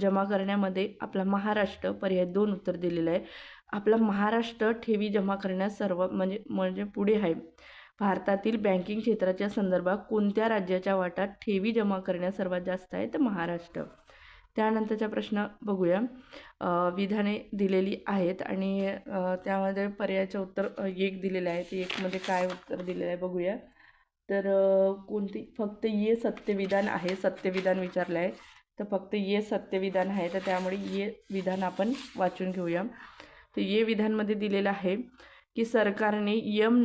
S1: जमा करण्यामध्ये आपला महाराष्ट्र, पर्याय 2 उत्तर दिलेलं आहे. आपला महाराष्ट्र ठेवी जमा करण्यास म्हणजे पुढे आहे. भारतातील बँकिंग क्षेत्राच्या संदर्भात कोणत्या राज्याच्या वाटा ठेवी जमा करण्यास सर्वात जास्त आहे? तर महाराष्ट्र. त्यानंतरचा प्रश्न बघूया. विधाने दिलेली आहेत आणि त्यामध्ये पर्यायाचं उत्तर 1 दिलेलं आहे. ते 1मध्ये काय उत्तर दिलेलं आहे बघूया. तर कोणती? फक्त ये सत्यविधान आहे. सत्यविधान विचारलं आहे तर फक्त ये सत्यविधान आहे. तर त्यामुळे ये विधान आपण वाचून घेऊया. तर ये विधानमध्ये दिलेलं आहे की सरकारने एम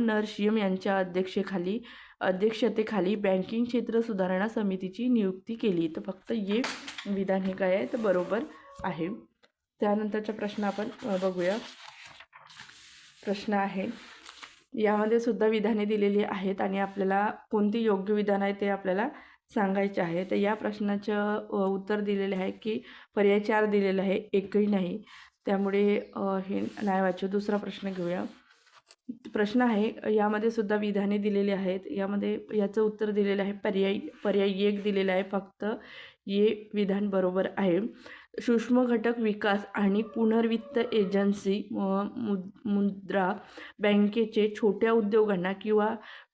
S1: नरशियम यांच्या अध्यक्षतेखाली बँकिंग क्षेत्र सुधारणा समितीची नियुक्ती केली. तर फक्त ये विधान हे काय आहे तर बरोबर आहे. त्यानंतरचा प्रश्न आपण बघूया. प्रश्न आहे यामध्ये सुद्धा विधाने दिलेली आहेत आणि आपल्याला कोणती योग्य विधान आहे ते आपल्याला सांगायचे आहे. तर या प्रश्नाचं उत्तर दिलेले आहे की पर्याय 4 दिलेलं आहे, एकही नाही. त्यामुळे हे नाही वाचू. दुसरा प्रश्न घेऊया. प्रश्न आहे यामध्ये सुद्धा विधाने दिलेली आहेत. याचं उत्तर दिलेलं आहे पर्याय 1 दिलेला आहे. फक्त ये विधान बरोबर आहे. सूक्ष्म घटक विकास आणि पुनर्वित्त एजन्सी मुद्रा बँकेचे छोट्या उद्योगांना किंवा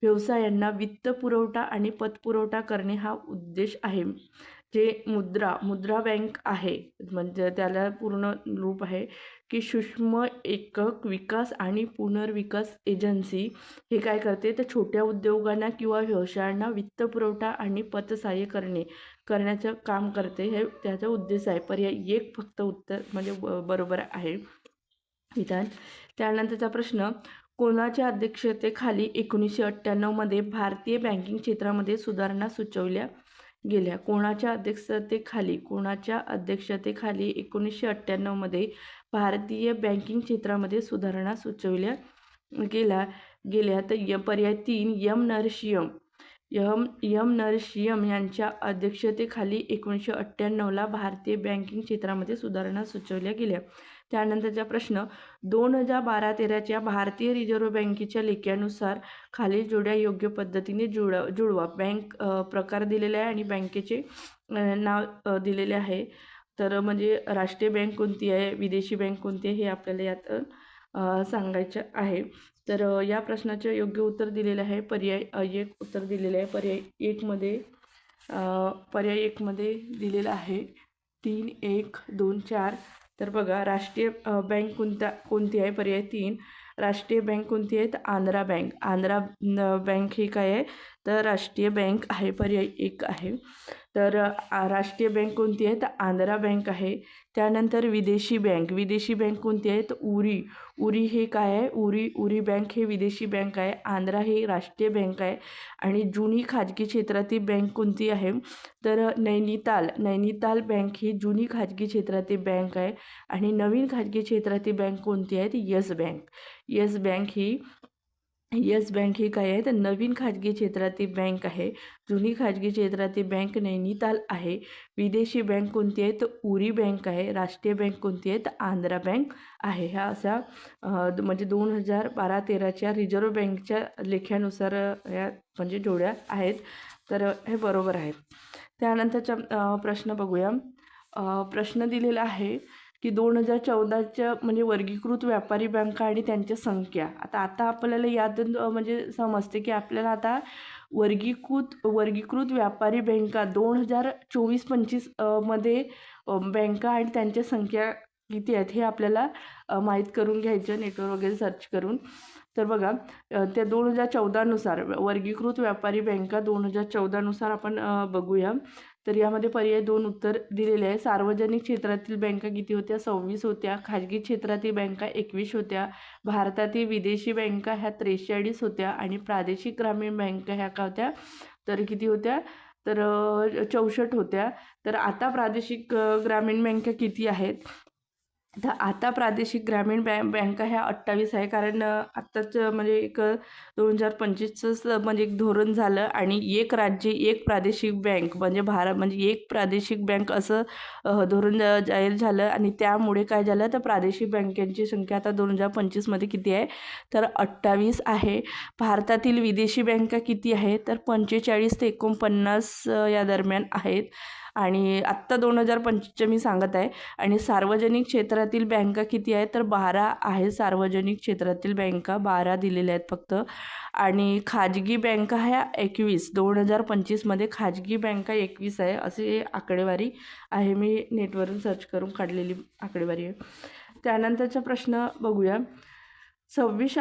S1: व्यवसायांना वित्त पुरवठा आणि पतपुरवठा करणे हा उद्देश आहे. जे मुद्रा बँक आहे म्हणजे त्याला पूर्ण रूप आहे की सूक्ष्म एकक विकास आणि पुनर्विकास एजन्सी. हे काय करते तर छोट्या उद्योगांना किंवा व्यवसायांना वित्त पुरवठा आणि पतसहाय्य करण्याचं काम करते. हे त्याचा उद्देश आहे. पर्याय 1 फक्त उत्तर म्हणजे बरोबर आहे विधान. त्यानंतरचा प्रश्न. कोणाच्या अध्यक्षतेखाली 1998मध्ये भारतीय बँकिंग क्षेत्रामध्ये सुधारणा सुचवल्या गेल्या? कोणाच्या अध्यक्षतेखाली 1998मध्ये भारतीय बँकिंग क्षेत्रामध्ये सुधारणा सुचवल्या गेल्या? तर पर्याय 3 एम नरशियम यांच्या अध्यक्षतेखाली 1998ला भारतीय बँकिंग क्षेत्रामध्ये सुधारणा सुचवल्या गेल्या. त्यानंतरचा प्रश्न. 2012-13च्या भारतीय रिझर्व्ह बँकेच्या लेख्यानुसार खालील जोड्या योग्य पद्धतीने जुळवा. बँक प्रकार दिलेला आहे आणि बँकेचे नाव दिलेले आहे. तर म्हणजे राष्ट्रीय बँक कोणती आहे, विदेशी बँक कोणती आहे हे आपल्याला यात सांगायचं आहे. तर या प्रश्नाचे योग्य उत्तर दिलेलं आहे पर्याय एक उत्तर दिलेलं आहे. पर्याय एकमध्ये दिलेलं आहे 3, 1, 2, 4. तर बघा राष्ट्रीय बँक कोणती आहे, पर्याय 3. राष्ट्रीय बँक कोणती आहे, तर आंध्रा बँक. बँक ही काय आहे, तर राष्ट्रीय बँक आहे, पर्याय 1 आहे. तर राष्ट्रीय बँक कोणती आहे, तर आंध्रा बँक आहे. त्यानंतर विदेशी बँक कोणती आहे, तर उरी हे काय आहे, उरी बँक हे विदेशी बँक आहे. आंध्रा हे राष्ट्रीय बँक आहे. आणि जुनी खाजगी क्षेत्रातील बँक कोणती आहे, तर नैनिताल बँक ही जुनी खाजगी क्षेत्रातील बँक आहे. आणि नवीन खाजगी क्षेत्रातील बँक कोणती आहे, ती येस बँक ही काय आहे, तर नवीन खाजगी क्षेत्रातील बँक आहे. जुनी खाजगी क्षेत्रातील बँक नैनिताल आहे. विदेशी बँक कोणती आहे, तर उरी बँक आहे. राष्ट्रीय बँक कोणती आहे, तर आंध्रा बँक आहे. ह्या अशा म्हणजे 2012-13च्या रिझर्व्ह बँकच्या लेख्यानुसार या म्हणजे जोड्या आहेत. तर हे बरोबर आहे. त्यानंतरचा प्रश्न बघूया. प्रश्न दिलेला आहे की 2014च्या म्हणजे वर्गीकृत व्यापारी बँका आणि त्यांच्या संख्या. आता आपल्याला यातून म्हणजे समजते की आपल्याला आता वर्गीकृत व्यापारी बँका 2024-25 मध्ये बँका आणि त्यांच्या संख्या किती आहेत हे आपल्याला माहीत करून घ्यायचं नेटवर वगैरे सर्च करून. तर बघा त्या 2014नुसार वर्गीकृत व्यापारी बँका 2014नुसार आपण बघूया. तर यामध्ये पर्याय 2 उत्तर दिलेले आहे. सार्वजनिक क्षेत्रातील बँका किती होत्या, 26 होत्या. खाजगी क्षेत्रातील बँका 21 होत्या. भारतातील विदेशी बँका ह्या 43 होत्या. आणि प्रादेशिक ग्रामीण बँका ह्या का होत्या, तर किती होत्या, तर 64 होत्या. तर आता प्रादेशिक ग्रामीण बँका किती आहेत, तर आता प्रादेशिक ग्रामीण बँका ह्या 28 आहे. कारण आत्ताच म्हणजे एक 2025चं म्हणजे एक धोरण झालं आणि एक राज्य एक प्रादेशिक बँक म्हणजे म्हणजे एक प्रादेशिक बँक असं धोरण जाहीर झालं. आणि त्यामुळे काय झालं, तर प्रादेशिक बँकांची संख्या आता 2025मध्ये किती आहे, तर 28 आहे. भारतातील विदेशी बँका किती आहे, तर 45 ते 49 या दरम्यान आहेत. आणि आत्ता 2025चं मी सांगत आहे. आणि सार्वजनिक क्षेत्रातील बँका किती आहेत, तर 12 आहे. सार्वजनिक क्षेत्रातील बँका 12 दिलेल्या आहेत फक्त. आणि खाजगी बँका ह्या 21, 2025मध्ये खाजगी बँका 21 आहे. अशी आकडेवारी आहे, मी नेटवरून सर्च करून काढलेली आकडेवारी आहे. त्यानंतरचा प्रश्न बघूया. 26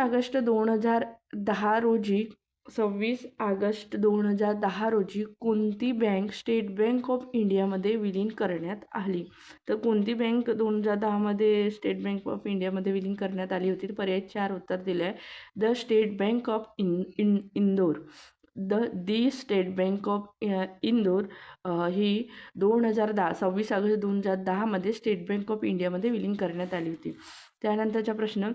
S1: ऑगस्ट 2010 रोजी कोणती बँक स्टेट बँक ऑफ इंडियामध्ये विलीन करण्यात आली. तर कोणती बँक 2010मध्ये स्टेट बँक ऑफ इंडियामध्ये विलीन करण्यात आली होती, पर्याय 4 उत्तर दिले आहे. The state bank of Indore. The state bank of Indore ही 2010 26 ऑगस्ट 2010मध्ये स्टेट बँक ऑफ इंडियामध्ये विलीन करण्यात आली होती. त्यानंतरचा प्रश्न.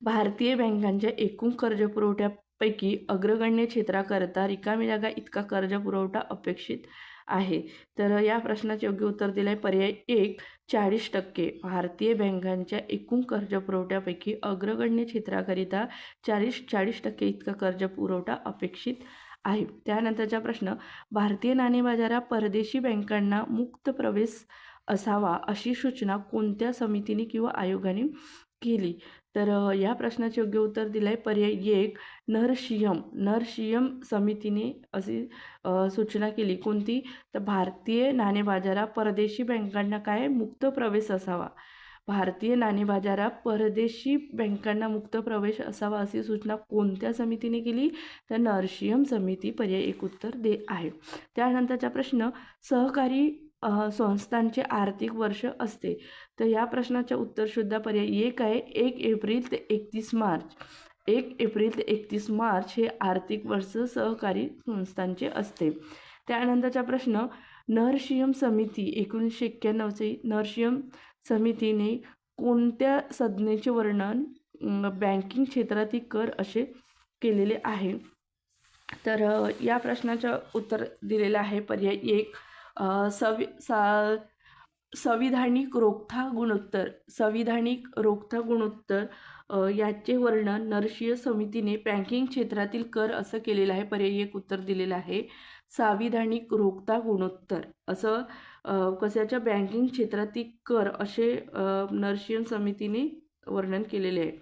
S1: भारतीय बँकांच्या एकूण कर्जपुरवठ्यापैकी अग्रगण्य क्षेत्राकरता रिकामी जागा इतका कर्जपुरवठा अपेक्षित आहे. तर या प्रश्नाचे योग्य उत्तर दिले आहे पर्याय 1, 40%. भारतीय बँकांच्या एकूण कर्जपुरवठ्यापैकी अग्रगण्य क्षेत्राकरिता 40% इतका कर्जपुरवठा अपेक्षित आहे. त्यानंतरचा प्रश्न. भारतीय नाणे बाजारात परदेशी बँकांना मुक्त प्रवेश असावा अशी सूचना कोणत्या समितीने किंवा आयोगाने केली. तर या प्रश्नाचे योग्य उत्तर दिलं आहे पर्याय 1, नरशियम समितीने अशी सूचना केली. कोणती, तर भारतीय नाणे बाजारात परदेशी बँकांना काय मुक्त प्रवेश असावा. भारतीय नाणे बाजारात परदेशी बँकांना मुक्त प्रवेश असावा अशी सूचना कोणत्या समितीने केली, तर नरशियम समिती, पर्याय 1 उत्तर आहे. त्यानंतरचा प्रश्न. सहकारी संस्थांचे आर्थिक वर्ष असते. तर या प्रश्नाचे उत्तर सुद्धा पर्याय 1 आहे. 1 एप्रिल ते 31 मार्च. 1 एप्रिल ते 31 मार्च हे आर्थिक वर्ष सहकारी संस्थांचे असते. त्यानंतरचा प्रश्न. नरशियम समिती 1991ची नरशियम समितीने कोणत्या संज्ञेचे वर्णन बँकिंग क्षेत्रातील कर असे केलेले आहे. तर या प्रश्नाचं उत्तर दिलेलं आहे पर्याय 1, संविधानिक रोखता गुणोत्तर याचे वर्णन नरशियम समितीने बँकिंग क्षेत्रातील कर असं केलेलं आहे. पर्याय 1 उत्तर दिलेलं आहे. संविधानिक रोखता गुणोत्तर असं कशाच्या बँकिंग क्षेत्रातील कर असे नरशियन समितीने वर्णन केलेले आहे.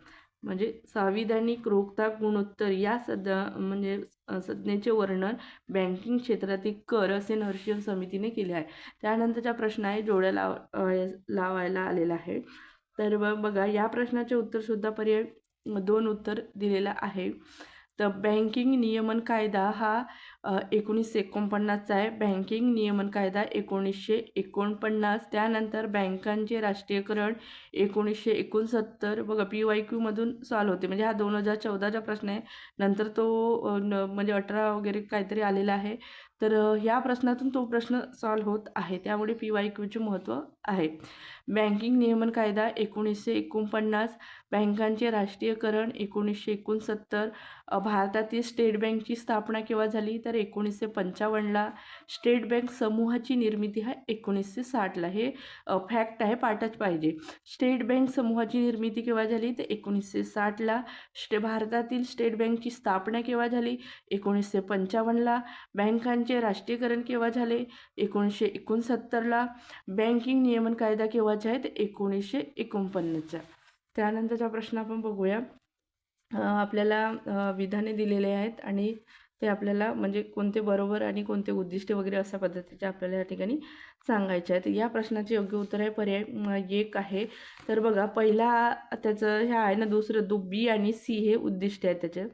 S1: म्हणजे संविधानिक रोखता गुणोत्तर या संज्ञेचे वर्णन बँकिंग क्षेत्रातील कर असे नरशियन समितीने केले आहे. त्यानंतरचा प्रश्न आहे जोड्या लावायला आलेला आहे. तर बघा या प्रश्नाचे उत्तर सुद्धा पर्याय 2 उत्तर दिलेलं आहे. तर बँकिंग नियमन कायदा हा 1949चा आहे. बँकिंग नियमन कायदा 1949. त्यानंतर बँकांचे राष्ट्रीयकरण 1969. बघा PYQ मधून सॉल्व होते, म्हणजे हा 2014चा प्रश्न आहे. नंतर तो म्हणजे 18 वगैरे काहीतरी आलेला आहे. तर ह्या प्रश्नातून तो प्रश्न सॉल्व होत आहे, त्यामुळे PYQचे महत्त्व आहे. बँकिंग नियमन कायदा 1949. बँकांचे राष्ट्रीयकरण 1969. भारतातील स्टेट बँकची स्थापना केव्हा झाली तर 1955ला. स्टेट बँक समूहाची निर्मिती हा 1960ला. हे फॅक्ट आहे, पाठच पाहिजे. स्टेट बँक समूहाची निर्मिती केव्हा झाली तर 1960ला. भारतातील स्टेट बँकची स्थापना केव्हा झाली 1955ला. बँकांचे राष्ट्रीयकरण केव्हा झाले 1969ला. बँकिंग नियमन कायदा केव्हाचा आहे तर 1949चा. त्यानंतरचा प्रश्न आपण बघूया. आपल्याला विधाने दिलेले आहेत आणि ते आपल्याला म्हणजे कोणते बरोबर आणि कोणते उद्दिष्टे वगैरे अशा पद्धतीचे आपल्याला या ठिकाणी सांगायचे आहेत. या प्रश्नाचे योग्य उत्तर आहे पर्याय 1 आहे. तर बघा पहिला त्याचं ह्या आहे ना, दुसरं B आणि C हे उद्दिष्ट आहेत त्याचे.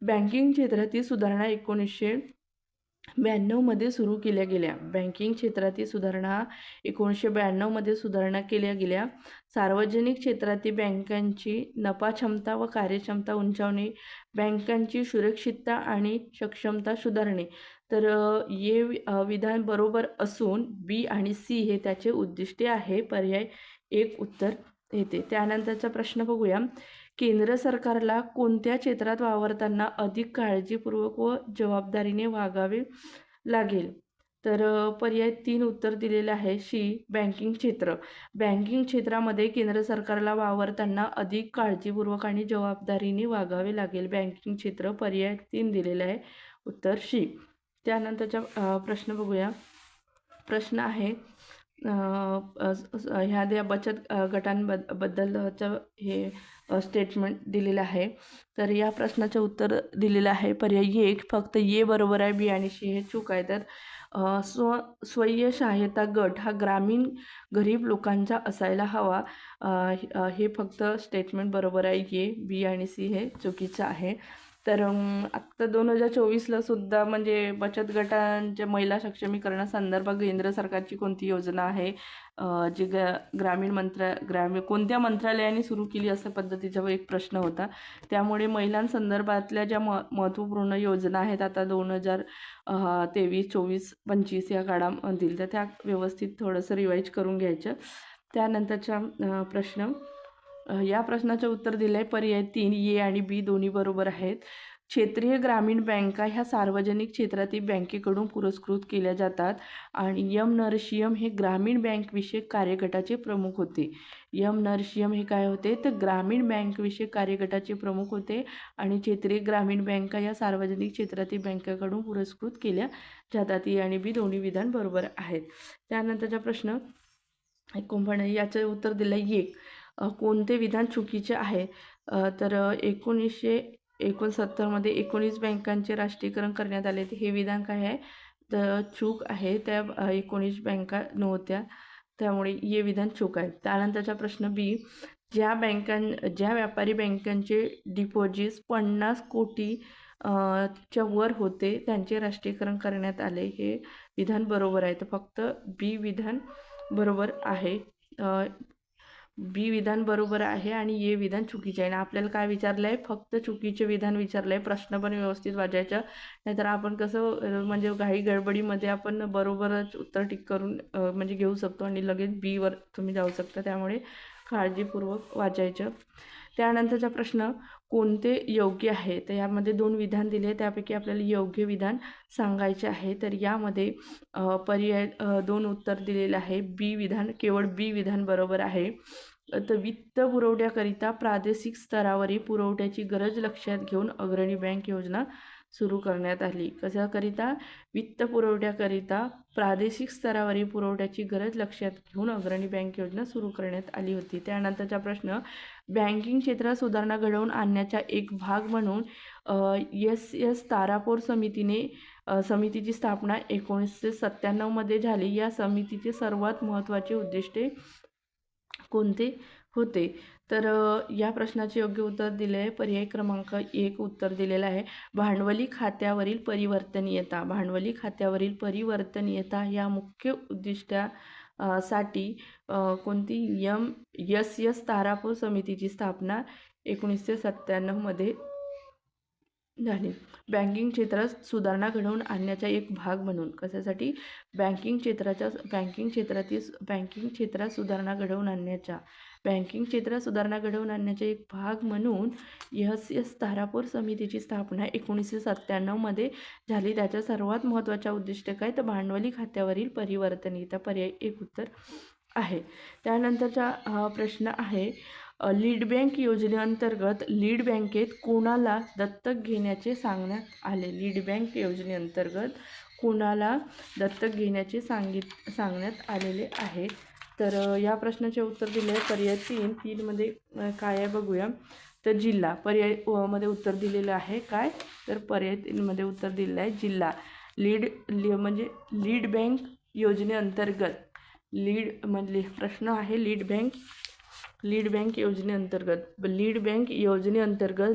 S1: बँकिंग क्षेत्रातील सुधारणा 1992 मध्ये सुरू केल्या गेल्या. बँकिंग क्षेत्रातील सुधारणा 1992 मध्ये सुधारणा केल्या गेल्या. सार्वजनिक क्षेत्रातील बँकांची नफा क्षमता व कार्यक्षमता उंचावणे, बँकांची सुरक्षितता आणि सक्षमता सुधारणे. तर हे विधान बरोबर असून B आणि C हे त्याचे उद्दिष्टे आहे. पर्याय 1 उत्तर येते. त्यानंतरचा प्रश्न बघूया. केंद्र सरकारला कोणत्या क्षेत्रात वावरताना अधिक काळजीपूर्वक व जबाबदारीने वागावे लागेल. तर पर्याय 3 उत्तर दिलेलं आहे. बँकिंग क्षेत्र. बँकिंग क्षेत्रामध्ये केंद्र सरकारला वावरताना अधिक काळजीपूर्वक आणि जबाबदारीने वागावे लागेल. बँकिंग क्षेत्र पर्याय 3 दिलेलं आहे. उत्तर C. त्यानंतरचा प्रश्न बघूया. प्रश्न आहे ह्या बचत गटांबद्दलचं हे स्टेटमेंट दिलेलं आहे. तर या प्रश्नाचं उत्तर दिलेलं आहे पर्याय 1. फक्त A बरोबर आहे, B आणि C हे चूक आहे. तर स्वयं सहायता गट हा ग्रामीण गरीब लोकांचा असायला हवा, हे फक्त स्टेटमेंट बरोबर आहे. A, B आणि C हे चुकीचं आहे. तर आत्ता 2024ला सुद्धा म्हणजे बचत गटांच्या महिला सक्षमीकरणासंदर्भात केंद्र सरकारची कोणती योजना आहे, जी ग्रामीण कोणत्या मंत्रालयाने सुरू केली अशा पद्धतीचा एक प्रश्न होता. त्यामुळे महिलांसंदर्भातल्या ज्या महत्त्वपूर्ण योजना आहेत आता 2023, 24, 25 या काळामधील, तर त्या व्यवस्थित थोडंसं रिवाईज करून घ्यायचं. त्यानंतरचा प्रश्न, या प्रश्नाचं उत्तर दिलं आहे पर्याय 3. A आणि B दोन्ही बरोबर आहेत. क्षेत्रीय ग्रामीण बँका ह्या सार्वजनिक क्षेत्रातील बँकेकडून पुरस्कृत केल्या जातात आणि M. नरसिंहम हे ग्रामीण बँक विषयक कार्यगटाचे प्रमुख होते. M. नरसिंहम हे काय होते तर ग्रामीण बँक विषयक कार्यगटाचे प्रमुख होते आणि क्षेत्रीय ग्रामीण बँका या सार्वजनिक क्षेत्रातील बँकेकडून पुरस्कृत केल्या जातात. A आणि B दोन्ही विधान बरोबर आहेत. त्यानंतरचा प्रश्न 49, याचं उत्तर दिलं आहे 1. कोणते विधान चुकीचे आहे. तर 1969 मध्ये 19 बँकांचे राष्ट्रीयकरण करण्यात आले. हे विधान काय आहे तर चूक आहे. त्या 19 बँका नव्हत्या, त्यामुळे हे विधान चूक आहे. त्यानंतरचा प्रश्न B. ज्या व्यापारी बँकांचे डिपॉझिट्स 50 कोटी च्या वर होते त्यांचे राष्ट्रीयकरण करण्यात आले. हे विधान बरोबर आहे. तर फक्त B विधान बरोबर आहे. B विधान बरोबर आहे आणि A विधान चुकीचे आहे. आणि आपल्याला काय विचारलं आहे, फक्त चुकीचे विधान विचारलं आहे. प्रश्न पण व्यवस्थित वाचायचं, नाहीतर आपण कसं म्हणजे घाई गडबडीमध्ये आपण बरोबरच उत्तर टिक करून म्हणजे घेऊ शकतो आणि लगेच B वर तुम्ही जाऊ शकता. त्यामुळे काळजीपूर्वक वाचायचं. त्यानंतरचा प्रश्न कोणते योग्य आहे. तर यामध्ये 2 विधान दिले, त्यापैकी आपल्याला योग्य विधान सांगायचे आहे. तर यामध्ये पर्याय 2 उत्तर दिलेलं आहे. B विधान, केवळ B विधान बरोबर आहे. तर वित्त पुरवठ्याकरिता प्रादेशिक स्तरावरील पुरवठ्याची गरज लक्षात घेऊन अग्रणी बँक योजना सुरू करण्यात आली. कशाकरिता? वित्त पुरवठ्याकरिता प्रादेशिक स्तरावरील पुरवठ्याची गरज लक्षात घेऊन अग्रणी बँक योजना सुरू करण्यात आली होती. त्यानंतरचा प्रश्न, बँकिंग क्षेत्रात सुधारणा घडवून आणण्याचा एक भाग म्हणून एस तारापूर समितीची स्थापना 1997 मध्ये झाली. या समितीचे सर्वात महत्त्वाचे उद्दिष्टे कोणते होते? तर या प्रश्नाचे योग्य उत्तर दिले आहे पर्याय क्रमांक 1 उत्तर दिलेलं आहे. भांडवली खात्यावरील परिवर्तनीयता. भांडवली खात्यावरील परिवर्तनीयता या मुख्य उद्दिष्टासाठी कोणती एस तारापूर समितीची स्थापना 1997 मध्ये झाली. बँकिंग क्षेत्रात सुधारणा घडवून आणण्याचा एक भाग म्हणून. कशासाठी? बँकिंग क्षेत्रात सुधारणा घडवून आणण्याचा एक भाग म्हणून एस तारापूर समितीची स्थापना 1997 मध्ये झाली. त्याच्या सर्वात महत्त्वाच्या उद्दिष्ट काय? तर भांडवली खात्यावरील परिवर्तनीयता. पर्याय 1 उत्तर आहे. त्यानंतरचा प्रश्न आहे, लीड बँक योजनेअंतर्गत लीड बँकेत कोणाला दत्तक घेण्याचे सांगण्यात आले? लीड बँक योजनेअंतर्गत कोणाला दत्तक घेण्याचे सांगण्यात आलेले आहे? तर या प्रश्नाचे उत्तर दिले आहे पर्याय 3 मध्ये काय आहे बघूया. तर जिल्हा. पर्याय मध्ये उत्तर दिलेलं आहे काय? तर पर्याय 3 मध्ये उत्तर दिलेलं आहे जिल्हा. म्हणजे लीड बँक योजनेअंतर्गत म्हणजे प्रश्न आहे लीड बँक योजनेअंतर्गत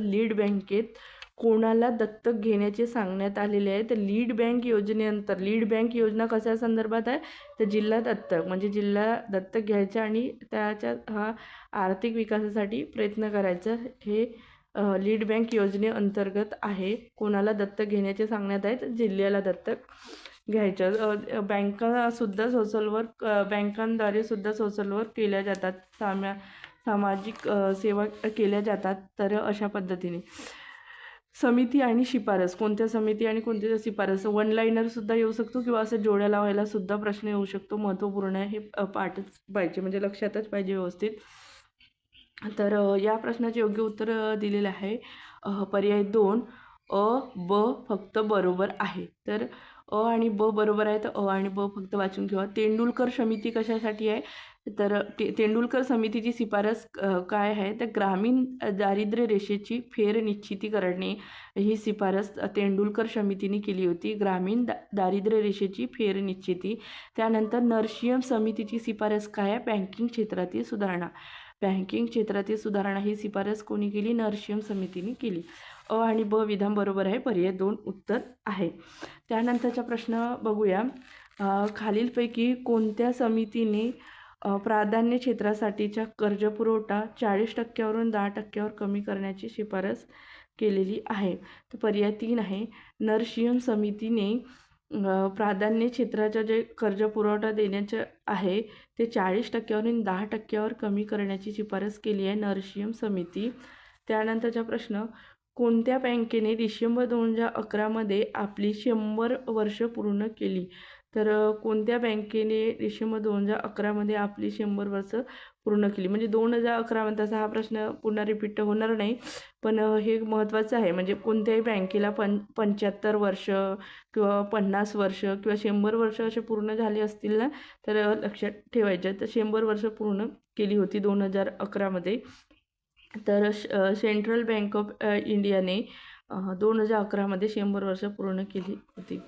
S1: लीड बँकेत कोणाला दत्तक घेण्याचे सांगण्यात आलेले आहे? तर लीड बँक योजना कशा संदर्भात आहे? तर जिल्हा दत्तक, म्हणजे जिल्हा दत्तक घ्यायचा आणि त्याच्या आर्थिक विकासासाठी प्रयत्न करायचा, हे लीड बँक योजनेअंतर्गत आहे. कोणाला दत्तक घेण्याचे सांगण्यात आहे? तर जिल्ह्याला दत्तक घ्यायचं. बँकांद्वारे सुद्धा सोशल वर्क केल्या जातात, सामाजिक सेवा केल्या जातात. तर अशा पद्धतीने समिती आणि शिफारस. कोणत्या समिती आणि कोणत्या शिफारस? वन लाईनर सुद्धा येऊ शकतो किंवा असं जोड्या लावायला सुद्धा प्रश्न येऊ शकतो. महत्त्वपूर्ण आहे, हे पाठच पाहिजे, म्हणजे लक्षातच पाहिजे व्यवस्थित. तर या प्रश्नाचे योग्य उत्तर दिलेले आहे पर्याय 2 ब फक्त बरोबर आहे. तर आणि ब बरोबर आहे, तर आणि ब फक्त वाचून घ्या. तेंडुलकर समिती कशासाठी आहे? तर तेंडुलकर समितीची शिफारस काय आहे? तर ग्रामीण दारिद्र्य रेषेची फेरनिश्चिती करणे, ही शिफारस तेंडुलकर समितीने केली होती. ग्रामीण दारिद्र्य रेषेची फेरनिश्चिती. त्यानंतर नरशियम समितीची शिफारस काय आहे? बँकिंग क्षेत्रातील सुधारणा ही शिफारस कोणी केली? नरशियम समितीने केली. आणि ब विधान बरोबर आहे. पर्याय 2 उत्तर आहे. त्यानंतरचा प्रश्न बघूया. खालीलपैकी कोणत्या समितीने प्राधान्य क्षेत्रासाठीचा कर्जपुरवठा 40% 10% कमी करण्याची शिफारस केलेली आहे? तर पर्याय 3 आहे. नरशियम समितीने प्राधान्य क्षेत्राचा जे कर्जपुरवठा देण्याचं आहे ते 40% 10% कमी करण्याची शिफारस केली आहे नरशियम समिती. त्यानंतरचा प्रश्न, कोणत्या बँकेने डिसेंबर 2011 मध्ये आपली 100 वर्ष पूर्ण केली? तर कोणत्या बँकेने डिसेंबर 2011 मध्ये आपली 100 वर्ष पूर्ण केली? म्हणजे 2011 तसा हा प्रश्न पुन्हा रिपीट होणार नाही, पण हे महत्त्वाचं आहे. म्हणजे कोणत्याही बँकेला 75 वर्ष किंवा 50 वर्ष किंवा 100 वर्ष असे पूर्ण झाले असतील ना, तर लक्षात ठेवायचं. तर 100 वर्ष पूर्ण केली होती 2011 मध्ये. तर सेंट्रल बँक ऑफ इंडियाने 2011 मध्ये 100 वर्ष पूर्ण केली होती,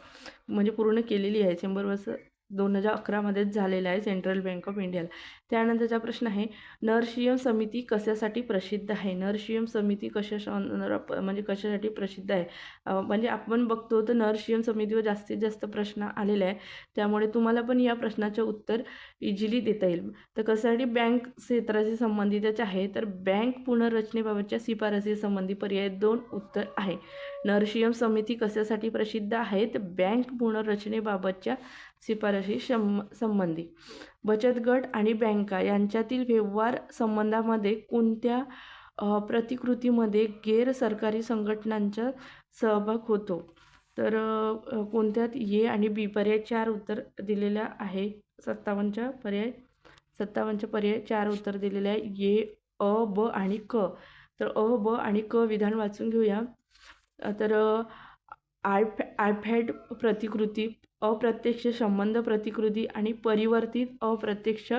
S1: म्हणजे पूर्ण केलेली आहे. 100 वर्ष 2011 मध्येच झालेलं आहे सेंट्रल बँक ऑफ इंडियाला. त्यानंतरचा प्रश्न आहे, नरशियम समिती कशासाठी प्रसिद्ध आहे? नरशियम समिती कशासाठी प्रसिद्ध आहे? म्हणजे आपण बघतो तर नरशियम समितीवर जास्तीत जास्त प्रश्न आलेले आहे, त्यामुळे तुम्हाला पण या प्रश्नाचं उत्तर इझिली देता येईल. तर कशासाठी? बँक क्षेत्राशी संबंधितच आहे. तर बँक पुनर्रचनेबाबतच्या शिफारसी संबंधी पर्याय 2 उत्तर आहे. नरशियम समिती कशासाठी प्रसिद्ध आहे? तर बँक पुनर्रचनेबाबतच्या शिफारशी संबंधी. बचत गट आणि बँका यांच्यातील व्यवहार संबंधामध्ये कोणत्या प्रतिकृतीमध्ये गैर सरकारी संघटनांचा सहभाग होतो? तर कोणत्यात? ए आणि बी. पर्याय 4 उत्तर दिलेल्या आहे. 57च्या पर्याय 4 उत्तर दिलेले आहे. ए, अ, ब आणि क. तर अ, ब आणि क विधान वाचून घेऊया. तर आयफॅड प्रतिकृती, अप्रत्यक्ष संबंध प्रतिकृती आणि परिवर्तित अप्रत्यक्ष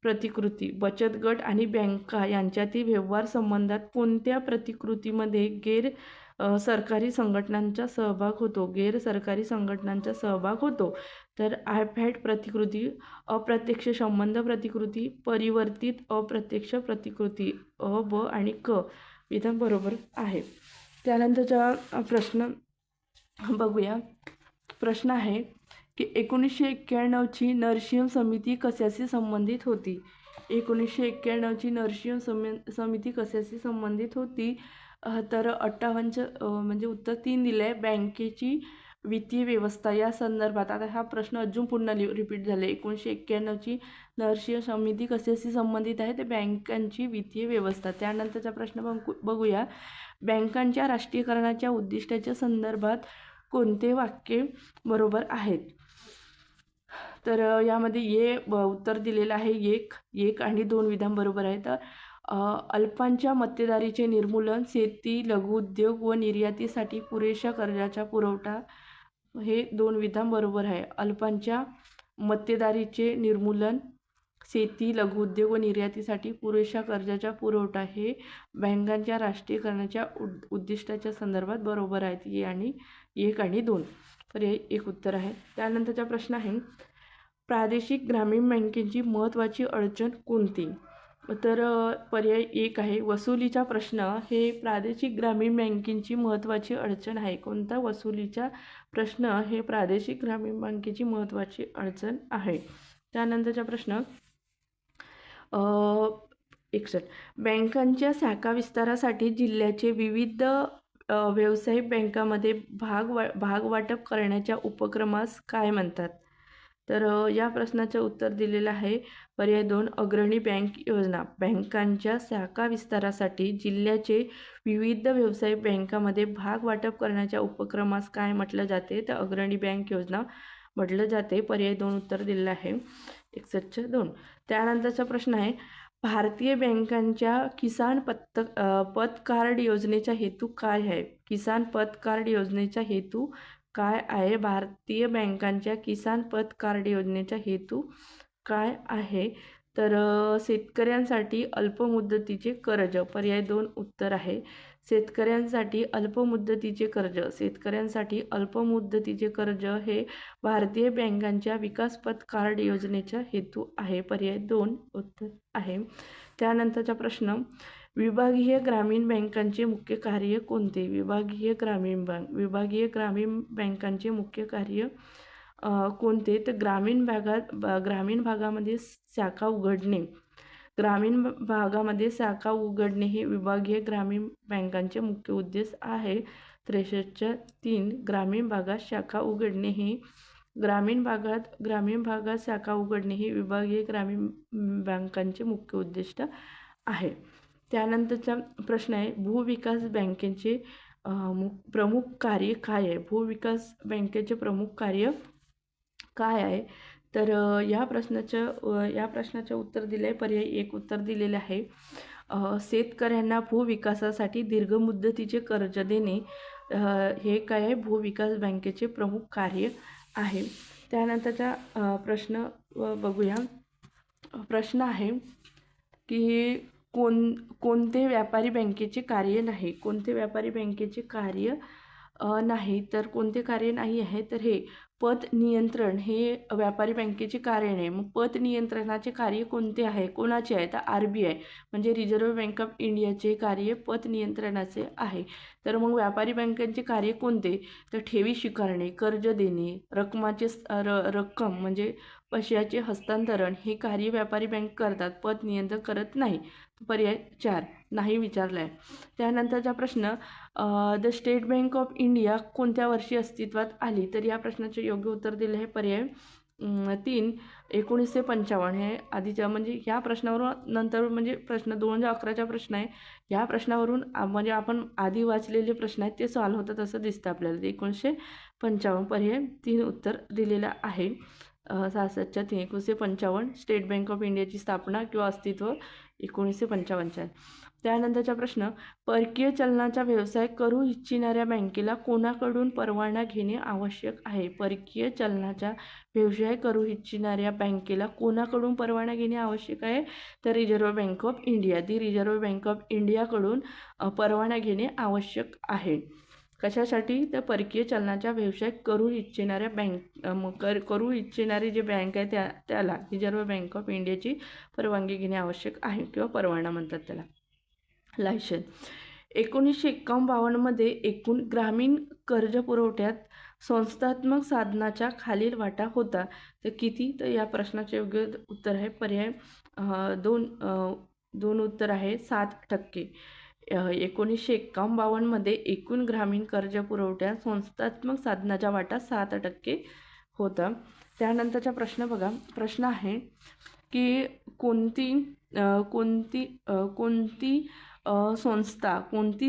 S1: प्रतिकृती. बचत गट आणि बँका यांच्यातील व्यवहार संबंधात कोणत्या प्रतिकृतीमध्ये सरकारी संघटनांचा सहभाग होतो? गैरसरकारी संघटनांचा सहभाग होतो. तर आयफॅड प्रतिकृती, अप्रत्यक्ष संबंध प्रतिकृती, परिवर्तित अप्रत्यक्ष प्रतिकृती. अ, ब आणि क विधान बरोबर आहे. त्यानंतरचा प्रश्न बघूया. प्रश्न आहे की 1991ची नरशिंह समिती कशाशी संबंधित होती? 1991ची नरशिंह समिती कशाशी संबंधित होती? तर 58 म्हणजे उत्तर 3 दिलं आहे. बँकेची वित्तीय व्यवस्था या संदर्भात. आता हा प्रश्न अजून पुन्हा रिपीट झाले. 1991ची नरशिंह समिती कशाशी संबंधित आहे? तर बँकांची वित्तीय व्यवस्था. त्यानंतरचा प्रश्न बघूया. बँकांच्या राष्ट्रीयकरणाच्या उद्दिष्टाच्या संदर्भात कोणते वाक्य बरोबर आहेत? तर यामध्ये उत्तर दिलेलं आहे. एक आणि 2 विधान बरोबर आहे. तर अल्पांच्या मक्तेदारीचे निर्मूलन, शेती, लघुउद्योग व निर्यातीसाठी पुरेशा कर्जाचा पुरवठा, हे 2 विधान बरोबर आहे. अल्पांच्या मक्तेदारीचे निर्मूलन, शेती, लघुउद्योग व निर्यातीसाठी पुरेशा कर्जाचा पुरवठा हे बँकांच्या राष्ट्रीयकरणाच्या उद्दिष्टाच्या संदर्भात बरोबर आहेत. एक आणि 2. तर हे एक उत्तर आहे. त्यानंतरचा प्रश्न आहे प्रादेशिक ग्रामीण बँकेची महत्त्वाची अडचण कोणती? तर पर्याय 1 आहे वसुलीचा प्रश्न हे प्रादेशिक ग्रामीण बँकेची महत्त्वाची अडचण आहे. कोणता? वसुलीचा प्रश्न हे प्रादेशिक ग्रामीण बँकेची महत्त्वाची अडचण आहे. त्यानंतरचा प्रश्न 61 बँकांच्या शाखा विस्तारासाठी जिल्ह्याचे विविध व्यावसायिक बँकांमध्ये भागवाटप करण्याच्या उपक्रमास काय म्हणतात? तर या प्रश्नाचं उत्तर दिलेलं आहे. पर्याय 2 अग्रणी बँक योजना. बँकांच्या शाखा विस्तारासाठी जिल्ह्याचे विविध व्यावसायिक बँकांमध्ये भागवाटप करण्याच्या उपक्रमास काय म्हटलं जाते? तर अग्रणी बँक योजना म्हटलं जाते. पर्याय 2 उत्तर दिलेलं आहे. 61 त्यानंतरचा प्रश्न आहे भारतीय बँकांच्या किसान पत कार्ड योजनेचा हेतू काय आहे? किसान पत कार्ड योजनेचा हेतू काय आहे? भारतीय बँकांच्या किसान पत कार्ड योजनेचा हेतू काय आहे? तर शेतकऱ्यांसाठी अल्पमुदतीचे कर्ज. पर्याय 2 उत्तर आहे. शेतकऱ्यांसाठी अल्पमुदतीचे कर्ज. शेतकऱ्यांसाठी अल्पमुदतीचे कर्ज हे भारतीय बँकांच्या विकास पत कार्ड योजनेचा हेतू आहे. पर्याय 2 उत्तर आहे. त्यानंतरचा प्रश्न विभागीय ग्रामीण बँकांचे मुख्य कार्य कोणते? विभागीय ग्रामीण बँकांचे मुख्य कार्य कोणते? तर ग्रामीण भागामध्ये शाखा उघडणे. ग्रामीण भागामध्ये शाखा उघडणे हे विभागीय ग्रामीण बँकांचे मुख्य उद्देश आहे. 63 ग्रामीण भागात शाखा उघडणे हे ग्रामीण भागात शाखा उघडणे हे विभागीय ग्रामीण बँकांचे मुख्य उद्दिष्ट आहे. त्यानंतरचा प्रश्न आहे भूविकास बँकेचे प्रमुख कार्य काय आहे? भूविकास बँकेचे प्रमुख कार्य काय आहे? तर या प्रश्नाचं उत्तर दिलं आहे. पर्याय 1 उत्तर दिलेलं आहे. शेतकऱ्यांना भूविकासासाठी दीर्घ मुदतीचे कर्ज देणे हे काय आहे? भूविकास बँकेचे प्रमुख कार्य आहे. त्यानंतरचा प्रश्न बघूया. प्रश्न आहे की कोणते व्यापारी बँकेचे कार्य नाही? कोणते व्यापारी बँकेचे कार्य नाही? तर कोणते कार्य नाही आहे? तर हे पत नियंत्रण हे व्यापारी बँकेचे कार्य नाही. मग पत नियंत्रणाचे कार्य कोणते आहे? कोणाचे आहे? तर RBI म्हणजे रिझर्व्ह बँक ऑफ इंडियाचे कार्य पत नियंत्रणाचे आहे. तर मग व्यापारी बँकांचे कार्य कोणते? तर ठेवी स्वीकारणे, कर्ज देणे, रक्कम म्हणजे पैशाचे हस्तांतरण हे कार्य व्यापारी बँक करतात. पत नियंत्रण करत नाही. पर्याय 4 नाही विचारला आहे. त्यानंतरचा प्रश्न the state bank of India कोणत्या वर्षी अस्तित्वात आली? तर या प्रश्नाचे योग्य उत्तर दिले आहे. पर्याय 3 1955 हे आधीच्या म्हणजे ह्या प्रश्नावरून नंतर म्हणजे प्रश्न 2011चा प्रश्न आहे. ह्या प्रश्नावरून म्हणजे आपण आधी वाचलेले प्रश्न आहेत ते सॉल्व्ह होतात असं दिसतं आपल्याला. 1955 पर्याय 3 उत्तर दिलेलं आहे. 67 1955 स्टेट बँक ऑफ इंडियाची स्थापना किंवा अस्तित्व 1955 आहे. त्यानंतरचा प्रश्न, परकीय चलनाचा व्यवसाय करू इच्छिणाऱ्या बँकेला कोणाकडून परवाना घेणे आवश्यक आहे? परकीय चलनाचा व्यवसाय करू इच्छिणाऱ्या बँकेला कोणाकडून परवाना घेणे आवश्यक आहे? तर reserve bank of India, reserve bank of इंडियाकडून परवाना घेणे आवश्यक आहे. कशासाठी? तर परकीय चलनाचा व्यवसाय करू इच्छिणाऱ्या करू इच्छिणारी जी बँक आहे त्याला रिझर्व्ह बँक ऑफ इंडियाची परवानगी घेणे आवश्यक आहे किंवा परवाना म्हणतात त्याला, लायसन. 1951 मध्ये एकूण ग्रामीण कर्ज पुरवठ्यात संस्थात्मक साधनाचा खालील वाटा होता. तर किती? तर या प्रश्नाचे योग्य उत्तर आहे पर्याय दोन उत्तर आहे 7%. 1951 मध्ये एकूण ग्रामीण कर्ज पुरवठ्यात संस्थात्मक साधनाचा वाटा 7% होता. त्यानंतरचा प्रश्न बघा. प्रश्न आहे की कोणती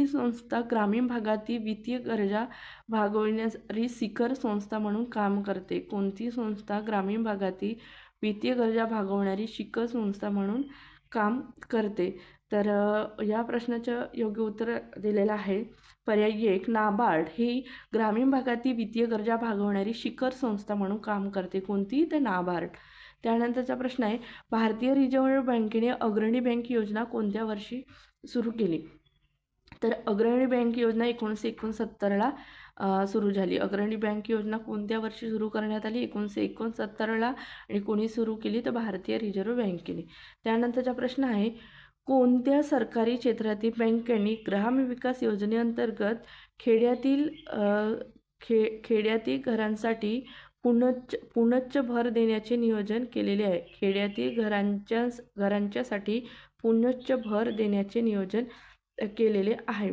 S1: संस्था ग्रामीण भागातील वित्तीय गरजा भागविणारी शिखर संस्था म्हणून काम करते? कोणती संस्था ग्रामीण भागातील वित्तीय गरजा भागवणारी शिखर संस्था म्हणून काम करते? तर या प्रश्नाचं योग्य उत्तर दिलेलं आहे पर्याय 1, नाबार्ड ही ग्रामीण भागातील वित्तीय गरजा भागवणारी शिखर संस्था म्हणून काम करते. कोणती? तर नाबार्ड. त्यानंतरचा प्रश्न आहे, भारतीय रिझर्व्ह बँकेने अग्रणी बँक योजना कोणत्या वर्षी सुरू केली? तर अग्रणी बँक योजना 1969ला सुरू झाली. अग्रणी बँक योजना कोणत्या वर्षी सुरू करण्यात आली? 1969ला. आणि कोणी सुरू केली? तर भारतीय रिझर्व्ह बँकेने. त्यानंतरचा प्रश्न आहे, कोणत्या सरकारी क्षेत्रातील बँकांनी ग्राम विकास योजनेअंतर्गत खेड्यातील घरांसाठी पुनश्च भर देण्याचे नियोजन केलेले आहे? खेड्यातील घरांच्यासाठी पुनश्च भर देण्याचे नियोजन केलेले आहे.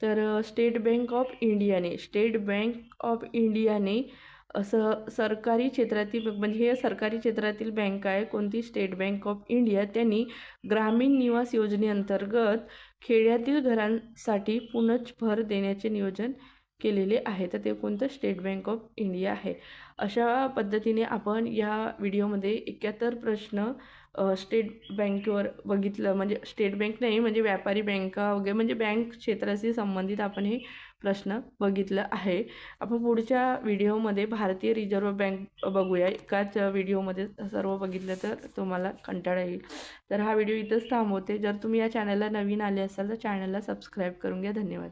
S1: तर स्टेट बँक ऑफ इंडियाने सरकारी क्षेत्रातील, म्हणजे हे सरकारी क्षेत्रातील बँक आहे कोणती? State bank of India. त्यांनी ग्रामीण निवास योजनेअंतर्गत खेड्यातील घरांसाठी पुनश्च भर देण्याचे नियोजन केलेले आहे. तर ते कोणतं? स्टेट बँक ऑफ इंडिया आहे. अशा पद्धतीने आपण या व्हिडिओमध्ये 71 प्रश्न स्टेट बँकेवर बघितलं. म्हणजे स्टेट बँक नाही, म्हणजे व्यापारी बँका वगैरे, म्हणजे बँक क्षेत्राशी संबंधित आपण हे प्रश्न बघितलं आहे. आपण पुढच्या व्हिडिओमध्ये भारतीय रिझर्व्ह बँक बघूया. एकाच व्हिडिओमध्ये सर्व बघितलं तर तुम्हाला कंटाळा येईल. तर हा व्हिडिओ इथंच थांबवते. जर तुम्ही या चॅनलला नवीन आले असाल तर चॅनलला सबस्क्राईब करून घ्या. धन्यवाद.